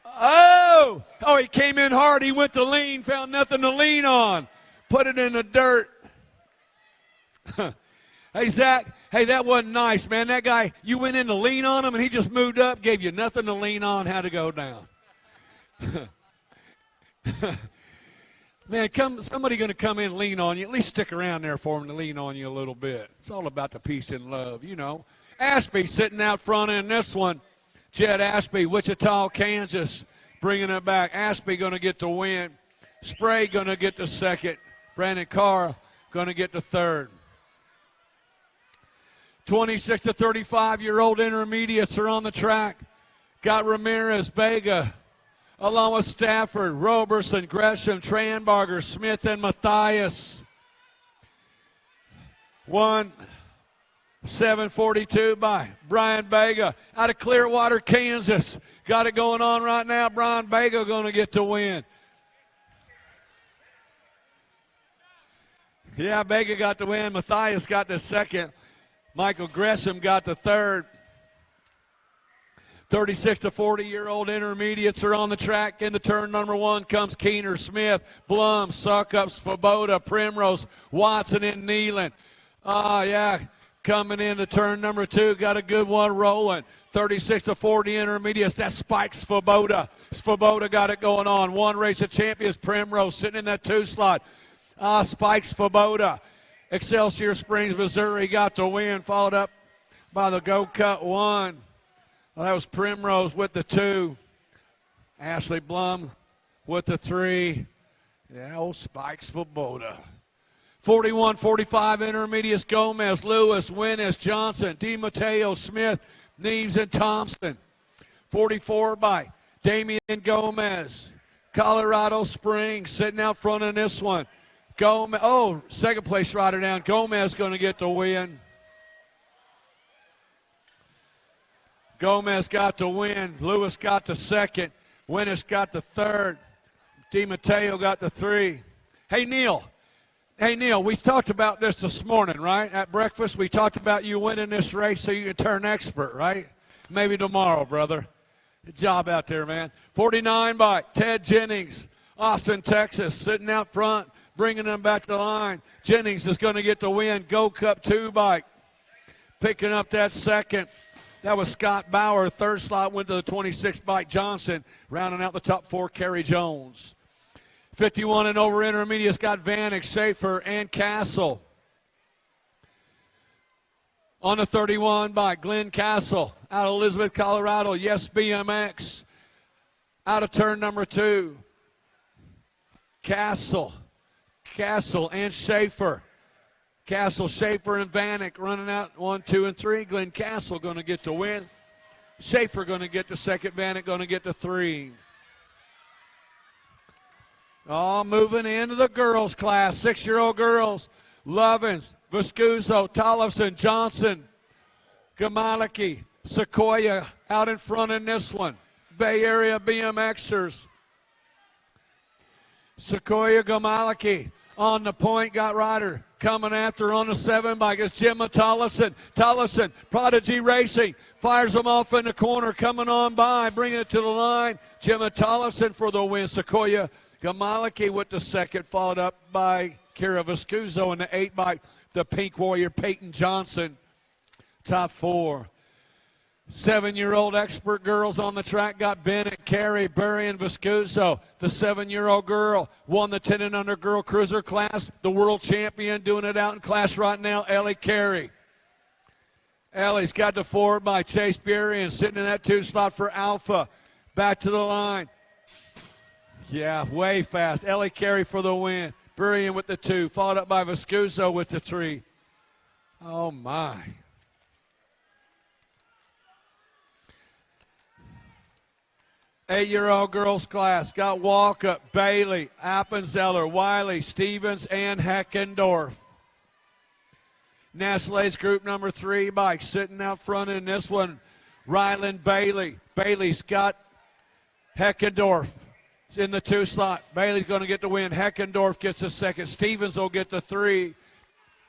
Oh, he came in hard. He went to lean, found nothing to lean on. Put it in the dirt. Hey, Zach, that wasn't nice, man. That guy, you went in to lean on him, and he just moved up, gave you nothing to lean on, how to go down. Man, somebody going to come in and lean on you. At least stick around there for him to lean on you a little bit. It's all about the peace and love, you know. Ashby sitting out front in this one. Jed Ashby, Wichita, Kansas, bringing it back. Ashby going to get the win. Spray going to get the second. Brandon Carr going to get the third. 26 to 35-year-old intermediates are on the track. Got Ramirez, Vega, along with Stafford, Roberson, Gresham, Tranbarger, Smith, and Matthias. 1:7:42 by Brian Vega out of Clearwater, Kansas. Got it going on right now. Brian Vega going to get the win. Yeah, Vega got the win. Matthias got the second. Michael Gresham got the third. 36 to 40-year-old intermediates are on the track. In the turn number 1 comes Keener, Smith, Blum, Suckup, Svoboda, Primrose, Watson, and Nealon. Coming into turn number 2, got a good one rolling. 36 to 40 intermediates. That's Spike Svoboda. Svoboda got it going on. One race of champions, Primrose, sitting in that 2 slot. Spikes Svoboda. Excelsior Springs, Missouri got the win, followed up by the Go Cut 1. Well, that was Primrose with the 2. Ashley Blum with the 3. Yeah, old Spikes Svoboda. 41-45, Intermediates, Gomez, Lewis, Winnis, Johnson, DiMatteo, Smith, Neves, and Thompson. 44 by Damian Gomez. Colorado Springs sitting out front in this one. Gomez, second place rider down. Gomez going to get the win. Gomez got the win. Lewis got the second. Winnis got the third. DiMatteo got the 3. Hey, Neil, we talked about this morning, right? At breakfast, we talked about you winning this race so you can turn expert, right? Maybe tomorrow, brother. Good job out there, man. 49 by Ted Jennings, Austin, Texas, sitting out front, bringing them back to the line. Jennings is going to get the win. Go Cup 2 bike. Picking up that second. That was Scott Bauer. Third slot went to the 26 bike Johnson. Rounding out the top 4, Kerry Jones. 51 and over intermediates got Vanek, Schaefer, and Castle. On the 31 by Glenn Castle out of Elizabeth, Colorado. Yes, BMX. Out of turn number 2. Castle, and Schaefer. Castle, Schaefer, and Vanek running out 1, 2, and 3. Glenn Castle going to get the win. Schaefer going to get the second. Vanek going to get the 3. Moving into the girls class. 6-year-old girls. Lovins, Viscuso, Tollefson, Johnson, Gamaliki, Sequoia out in front in this one. Bay Area BMXers. Sequoia Gamaliki on the point, got rider. Coming after on the 7 bike is Gemma Tollefson. Tollefson, Prodigy Racing, fires them off in the corner, coming on by, bringing it to the line. Gemma Tollefson for the win. Sequoia Gamaliki with the second, followed up by Kira Viscuso in the 8 bike. The Pink Warrior, Peyton Johnson, top 4. 7-year-old expert girls on the track got Bennett, Carey, Burry, and Viscuso. The 7-year-old girl won the 10 and under girl cruiser class. The world champion doing it out in class right now, Ellie Carey. Ellie's got the 4 by Chase Burry and sitting in that 2 spot for Alpha. Back to the line. Yeah, way fast. Ellie Carey for the win. Burry with the 2, followed up by Viscuso with the 3. Oh, my. Eight-year-old girls class got Walker, Bailey, Appenzeller, Wiley, Stevens, and Heckendorf. National Age Group number 3 bike sitting out front in this one. Ryland Bailey. Bailey's got Heckendorf in the 2 slot. Bailey's going to get the win. Heckendorf gets the second. Stevens will get the 3.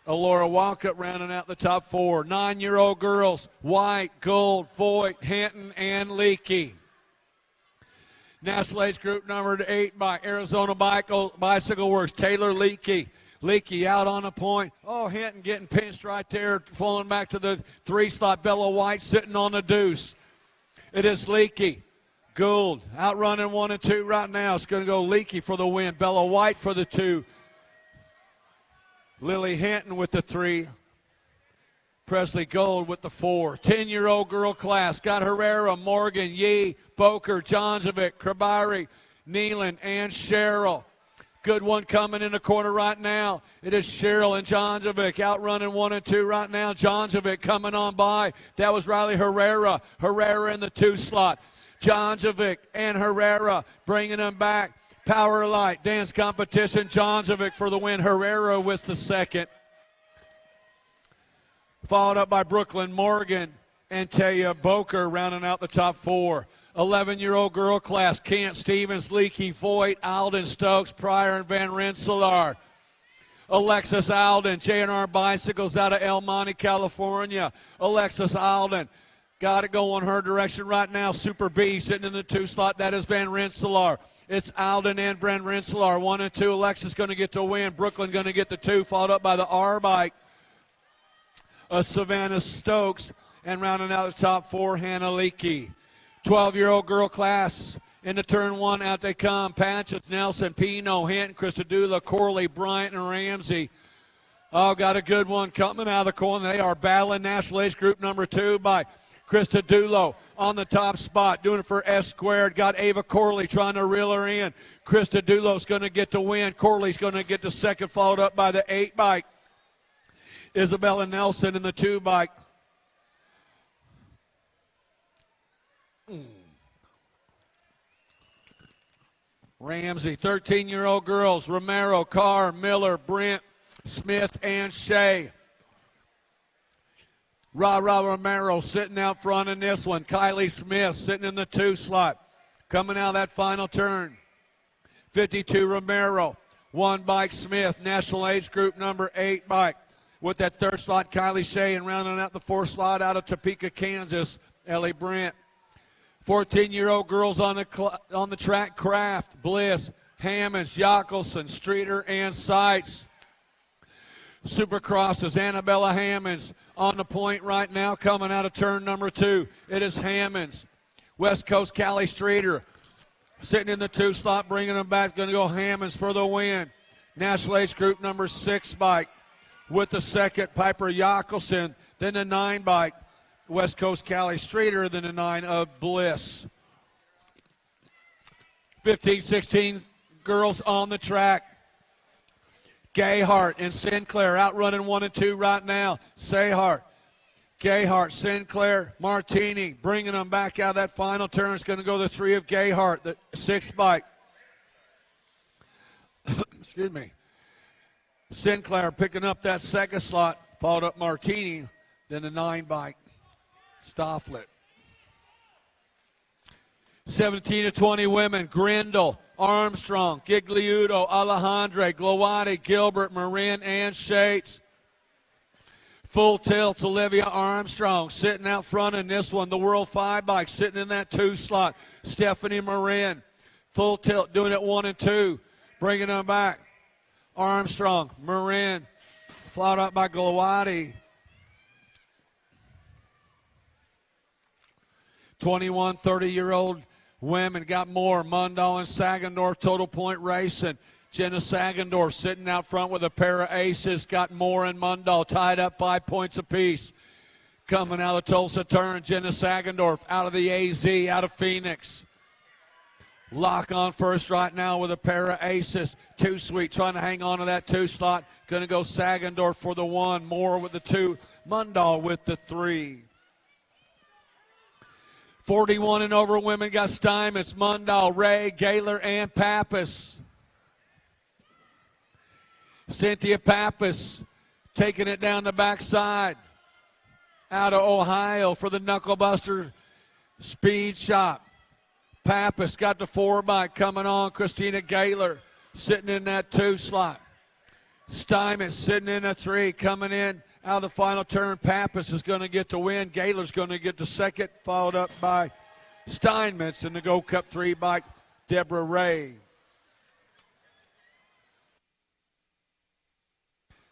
Alora Walcott rounding out the top 4. 9-year-old girls, White, Gold, Foyt, Hinton, and Leakey. National Age Group number 8 by Arizona Bicycle Works, Taylor Leakey. Leakey out on the point. Hinton getting pinched right there, falling back to the 3 slot. Bella White sitting on the deuce. It is Leakey. Gould outrunning 1 and 2 right now. It's going to go Leakey for the win. Bella White for the 2. Lily Hinton with the 3. Presley Gold with the 4. 10-year-old girl class got Herrera, Morgan, Yee, Boker, Jonjovic, Krabari, Nealon, and Cheryl. Good one coming in the corner right now. It is Cheryl and Jonjovic outrunning 1 and 2 right now. Jonjovic coming on by. That was Riley Herrera. Herrera in the 2 slot. Jonjovic and Herrera bringing them back. Power Light dance competition. Jonjovic for the win. Herrera with the second. Followed up by Brooklyn Morgan and Taya Boker rounding out the top 4. 11-year-old girl class, Kent Stevens, Leakey, Voigt, Alden, Stokes, Pryor, and Van Rensselaer. Alexis Alden, J&R Bicycles out of El Monte, California. Alexis Alden got it going her direction right now. Super B sitting in the 2 slot. That is Van Rensselaer. It's Alden and Van Rensselaer. 1 and 2. Alexis going to get the win. Brooklyn going to get the 2, followed up by the R bike. Savannah Stokes, and rounding out the top 4, Hannah Leakey. 12-year-old girl class Into turn one, out they come. Patchett, Nelson, Pino, Hinton, Christodoulou, Corley, Bryant, and Ramsey. Oh, got a good one coming out of the corner. They are battling National Age Group number 2 by Christodoulou on the top spot, doing it for S squared. Got Ava Corley trying to reel her in. Christodoulou's going to get the win. Corley's going to get the second, followed up by the 8 bike. Isabella Nelson in the 2 bike. Ramsey, 13-year-old girls, Romero, Carr, Miller, Brent, Smith, and Shea. Romero sitting out front in this one. Kylie Smith sitting in the 2 slot. Coming out of that final turn. 52 Romero, 1 bike Smith, National Age Group number 8 bike. With that 3rd slot, Kylie Shea, and rounding out the 4th slot out of Topeka, Kansas, Ellie Brent. 14-year-old girls on the track, Kraft, Bliss, Hammonds, Jockelson, Streeter, and Seitz. Supercrosses, Annabella Hammonds on the point right now, coming out of turn number 2. It is Hammonds. West Coast, Callie Streeter sitting in the 2 slot, bringing them back. Going to go Hammonds for the win. National Age Group number 6 bike with the 2nd, Piper Jockelson. Then the 9 bike, West Coast, Callie Streeter. Then the 9 of Bliss. 15-16 girls on the track. Gayhart and Sinclair outrunning 1 and 2 right now. Gayhart, Sinclair, Martini bringing them back out of that final turn. It's going to go the 3 of Gayhart, the 6th bike. Excuse me. Sinclair picking up that 2nd slot, followed up Martini, then the 9 bike, Stofflet. 17 to 20 women, Grindle, Armstrong, Gigliuto, Alejandre, Glowati, Gilbert, Marin, and Shates. Full tilt, Olivia Armstrong sitting out front in this one. The World 5 bike sitting in that 2 slot. Stephanie Marin, full tilt, doing it 1 and 2, bringing them back. Armstrong, Marin, followed up by Glowati. 21, 30-year-old women got more. Mundall and Sagendorf, total point racing. Jenna Sagendorf sitting out front with a pair of aces. Got Moore and Mundall tied up 5 points apiece. Coming out of Tulsa turn, Jenna Sagendorf out of the AZ, out of Phoenix. Lock on first right now with a pair of aces. Too Sweet trying to hang on to that 2 slot. Going to go Sagendorf for the 1. Moore with the 2. Mundall with the 3. 41 and over women got Steinmetz, Mundall, Ray, Gaylor, and Pappas. Cynthia Pappas taking it down the backside. Out of Ohio for the Knucklebuster Speed Shop. Pappas got the 4 bike coming on. Christina Gaylor sitting in that 2 slot. Steinmetz sitting in a 3, coming in out of the final turn. Pappas is going to get the win. Gaylor's going to get the 2nd, followed up by Steinmetz in the Gold Cup 3 bike, Deborah Ray.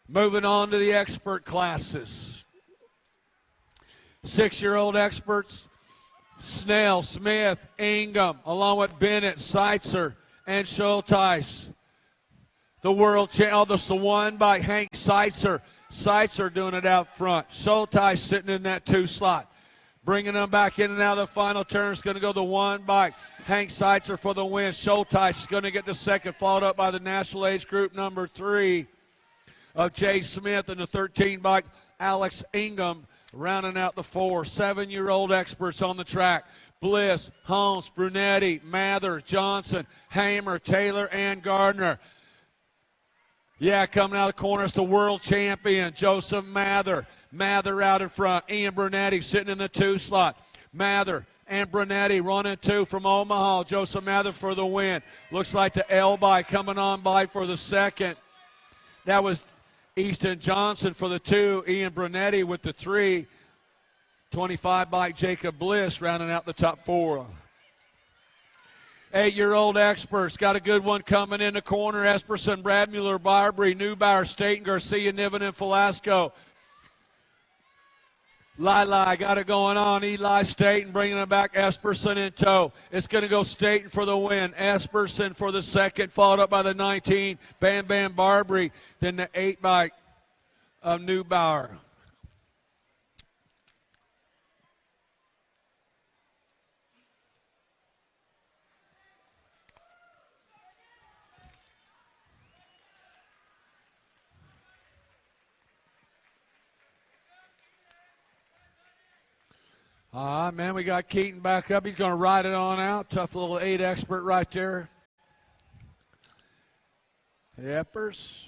Moving on to the expert classes. 6-year-old experts, Snell, Smith, Ingham, along with Bennett, Seitzer, and Schulteis. The world champ, this is the 1 by Hank Seitzer. Seitzer doing it out front. Schulteis sitting in that 2 slot. Bringing them back in and out of the final turn. It's going to go the 1 by Hank Seitzer for the win. Schulteis is going to get the 2nd, followed up by the National Age Group number 3 of Jay Smith, and the 13 bike Alex Ingham rounding out the 4. 7-year-old experts on the track. Bliss, Holmes, Brunetti, Mather, Johnson, Hamer, Taylor, and Gardner. Yeah, coming out of the corner, it's the world champion, Joseph Mather. Mather out in front. Ian Brunetti sitting in the 2 slot. Mather and Brunetti running 2 from Omaha. Joseph Mather for the win. Looks like the L-bike coming on by for the 2nd. That was Easton Johnson for the 2. Ian Brunetti with the 3. 25 bike Jacob Bliss rounding out the top 4. 8-year-old experts got a good one coming in the corner. Esperson, Bradmuller, Barbary, Neubauer, Staten, Garcia, Niven, and Velasco. Lili got it going on. Eli Staten bringing it back. Esperson in tow. It's going to go Staten for the win. Esperson for the second, followed up by the 19. Bam Bam Barbary. Then the 8 bike of Neubauer. Man, we got Keaton back up. He's going to ride it on out. Tough little 8 expert right there. Yepers.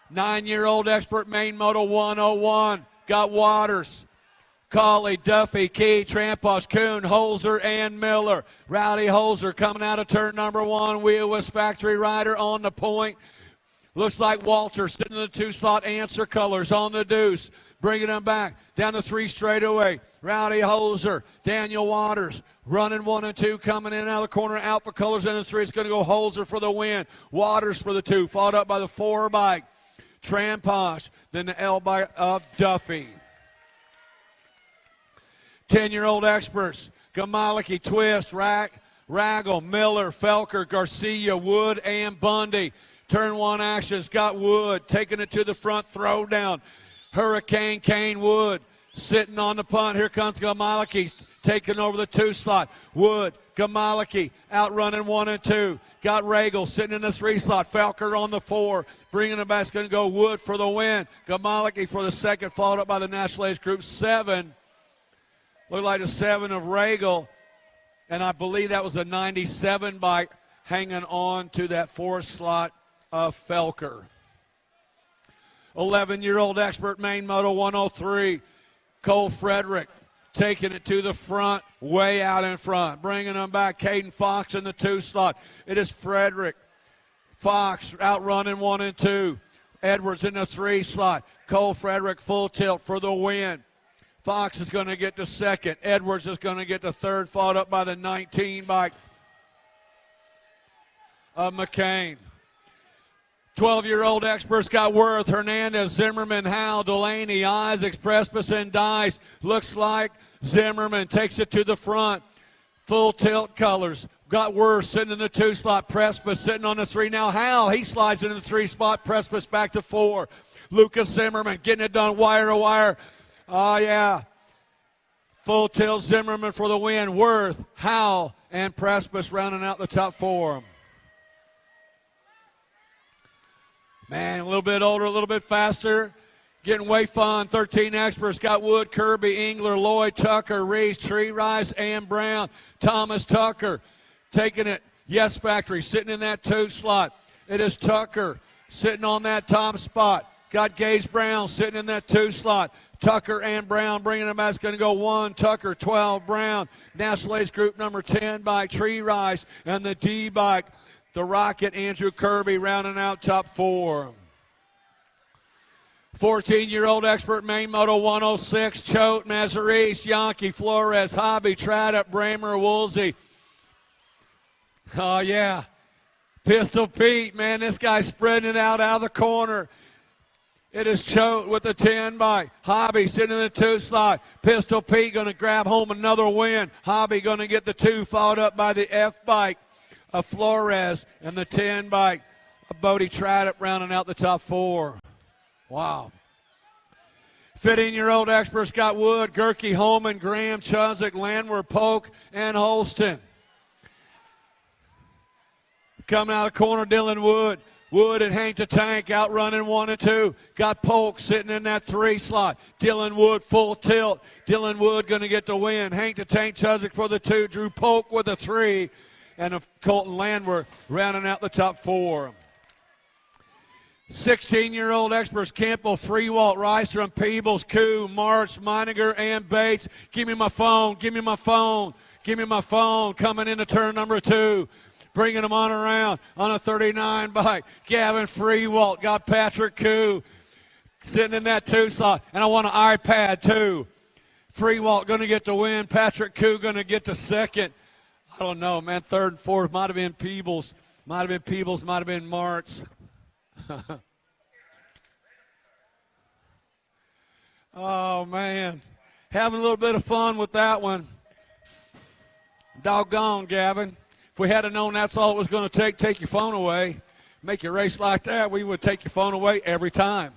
Nine-year-old expert main moto 101. Got Waters, Colley, Duffy, Key, Trampos, Kuhn, Holzer, and Miller. Rowdy Holzer coming out of turn number 1. Wheelwest factory rider on the point. Looks like Walter sitting in the 2 slot. Answer colors on the deuce. Bringing them back down the 3 straightaway. Rowdy Holzer, Daniel Waters running 1 and 2, coming in and out of the corner. Alpha colors in the 3. It's going to go Holzer for the win. Waters for the 2, followed up by the 4 bike. Tramposh, then the L bike of Duffy. 10-year-old experts, Gamaliki, Twist, Raggle, Miller, Felker, Garcia, Wood, and Bundy. Turn 1 actions, got Wood, taking it to the front, throw down. Hurricane, Kane, Wood, sitting on the punt. Here comes Gamaliki, taking over the 2 slot. Wood, Gamaliki, outrunning 1 and 2. Got Ragel sitting in the 3 slot. Felker on the 4. Bringing it back. It's going to go Wood for the win. Gamaliki for the second, followed up by the National Age Group 7. Looked like the 7 of Ragel. And I believe that was a 97 bike hanging on to that 4 slot of Felker. 11-year-old expert main moto 103. Cole Frederick. Taking it to the front, way out in front. Bringing them back, Caden Fox in the 2 slot. It is Frederick. Fox outrunning 1 and 2. Edwards in the 3 slot. Cole Frederick full tilt for the win. Fox is going to get the second. Edwards is going to get the third, followed up by the 19 bike of McCain. 12-year-old experts got Worth, Hernandez, Zimmerman, Howell, Delaney, Isaacs, Presbyson, Dice. Looks like Zimmerman takes it to the front. Full tilt colors. Got Worth sitting in the 2 slot. Presbyce sitting on the 3. Now Howell, he slides into the 3 spot. Presbyce back to 4. Lucas Zimmerman getting it done wire to wire. Oh, yeah. Full tilt Zimmerman for the win. Worth, Howell, and Presbyce rounding out the top 4. Man, a little bit older, a little bit faster. Getting way fun. 13 experts got Wood, Kirby, Engler, Lloyd, Tucker, Reese, Tree Rice, and Brown. Thomas Tucker taking it. Yes Factory sitting in that 2 slot. It is Tucker sitting on that top spot. Got Gage Brown sitting in that 2 slot. Tucker and Brown bringing them out. It's going to go 1, Tucker, 12, Brown. National Ace Group number 10 by Tree Rice. And the D bike, the Rocket, Andrew Kirby, rounding out top 4. 14-year-old expert main moto 106, Choate, Mazaris, Yankee, Flores, Hobby, Tradup, Bramer, Woolsey. Oh, yeah. Pistol Pete, man, this guy's spreading it out of the corner. It is Choate with the 10 bike. Hobby sitting in the 2 slot. Pistol Pete going to grab home another win. Hobby going to get the 2, followed up by the F bike of Flores and the 10 bike of Bodie Tradup rounding out the top 4. Wow. 15-year-old experts got Wood, Gerke, Holman, Graham, Chuzzik, Landwehr, Polk, and Holston. Coming out of the corner, Dylan Wood. Wood and Hank the Tank outrunning 1 and 2. Got Polk sitting in that 3 slot. Dylan Wood full tilt. Dylan Wood going to get the win. Hank the Tank, Chuzzik for the 2. Drew Polk with the 3. And Colton Landwehr rounding out the top 4. 16-year-old experts, Campbell, Freewalt, Rystrom, Peebles, Koo, March, Meininger, and Bates. Give me my phone, give me my phone, give me my phone. Coming into turn number 2. bringing them on around on a 39 bike. Gavin Freewalt got Patrick Koo sitting in that 2 slot. And I want an iPad, too. Freewalt going to get the win. Patrick Koo going to get the second. I don't know, man. 3rd and 4th might have been Peebles. Might have been Martz. Oh, man. Having a little bit of fun with that one. Doggone, Gavin. If we had known that's all it was going to take your phone away, make you race like that, we would take your phone away every time.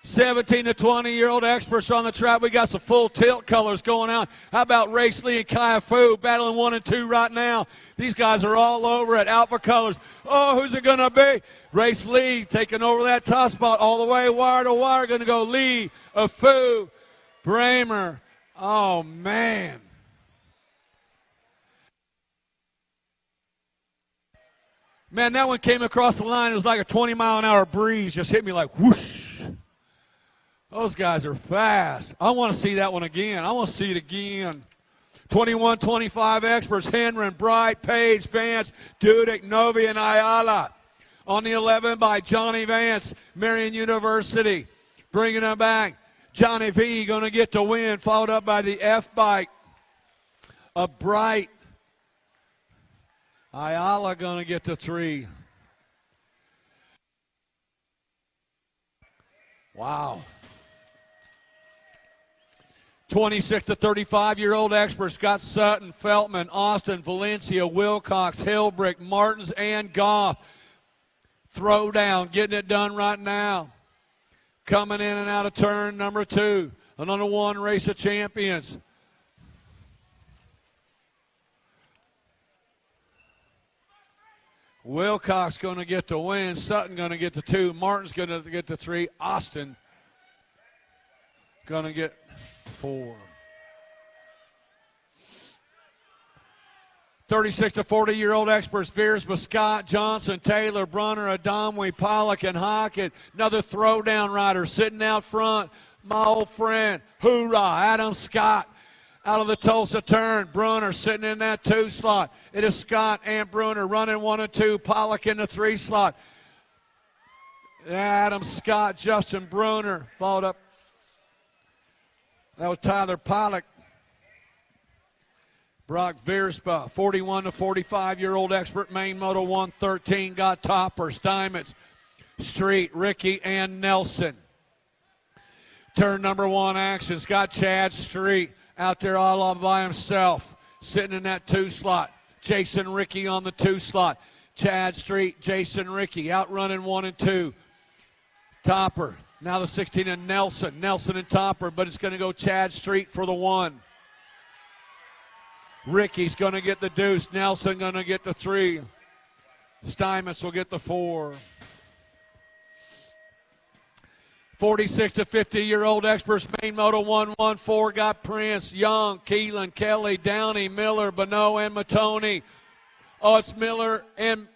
17 to 20-year-old experts on the track. We got some full tilt colors going on. How about Race Lee and Kai Fu battling 1 and 2 right now? These guys are all over it. Alpha colors. Oh, who's it going to be? Race Lee taking over that top spot all the way wire to wire. Going to go Lee, Fu, Bramer. Oh, man. Man, that one came across the line. It was like a 20-mile-an-hour breeze. Just hit me like whoosh. Those guys are fast. I want to see that one again. I want to see it again. 21-25 experts. Henry, Bright, Page, Vance, Dudek, Novi, and Ayala. On the 11 by Johnny Vance, Marion University. Bringing them back. Johnny V going to get the win, followed up by the F bike of Bright. Ayala going to get the 3. Wow. 26 to 35-year-old experts. Scott Sutton, Feltman, Austin, Valencia, Wilcox, Hilbrick, Martins, and Goff. Throwdown, getting it done right now. Coming in and out of turn number 2. Another 1 race of champions. Wilcox going to get the win. Sutton going to get the 2. Martin's going to get the 3. Austin going to get 4. 36 to 40-year-old experts. Viersma, Scott, Johnson, Taylor, Brunner, Adamwe, Pollock, and Hockett. Another throwdown rider sitting out front. My old friend, hoorah, Adam Scott. Out of the Tulsa turn, Brunner sitting in that 2 slot. It is Scott and Brunner running 1 and 2. Pollock in the 3 slot. Adam Scott, Justin Brunner followed up. That was Tyler Pollock. Brock Vierspa, 41 to 45-year-old expert, main moto 113, got Topper, Steinmetz, Street, Ricky, and Nelson. Turn number 1 action's got Chad Street out there all by himself, sitting in that 2 slot. Jason Ricky on the 2 slot. Chad Street, Jason Ricky, outrunning 1 and 2. Topper, now the 16 and Nelson. Nelson and Topper, but it's going to go Chad Street for the 1. Ricky's going to get the deuce. Nelson going to get the 3. Steinmetz will get the 4. 46 to 50-year-old experts, main moto 114, got Prince, Young, Keelan, Kelly, Downey, Miller, Bonneau, and Matoni. Oh, it's Miller and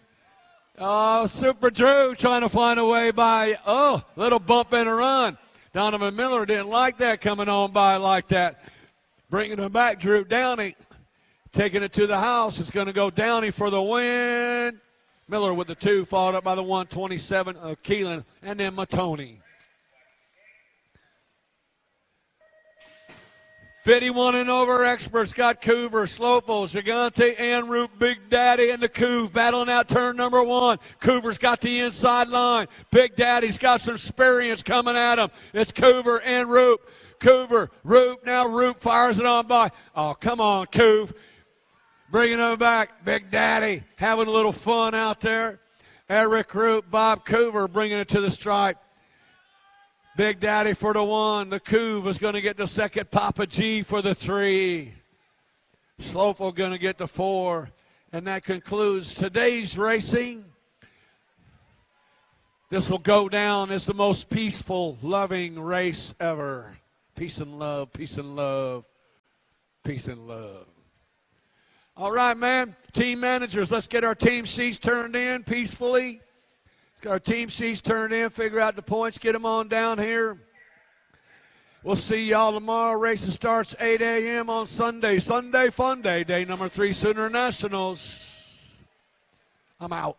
Super Drew trying to find a way by, little bump and a run. Donovan Miller didn't like that coming on by like that. Bringing him back, Drew Downey. Taking it to the house. It's going to go Downey for the win. Miller with the 2, followed up by the 127 of Keelan, and then Matoni. 51 and over experts got Coover, Slofel, Gigante, and Roop, Big Daddy, and the Coov battling out turn number 1. Coover's got the inside line. Big Daddy's got some experience coming at him. It's Coover and Roop. Coover, Roop, now Roop fires it on by. Oh, come on, Coov. Bringing him back. Big Daddy having a little fun out there. Eric Roop, Bob Coover bringing it to the stripe. Big Daddy for the 1. The Coov is going to get the 2nd. Papa G for the 3. Slofel going to get the 4. And that concludes today's racing. This will go down as the most peaceful, loving race ever. Peace and love, peace and love, peace and love. All right, man. Team managers, let's get our team sheets turned in peacefully. Got our team sheets turned in, figure out the points, get them on down here. We'll see y'all tomorrow. Racing starts 8 a.m. on Sunday. Sunday Fun Day, day number 3, Sooner Nationals. I'm out.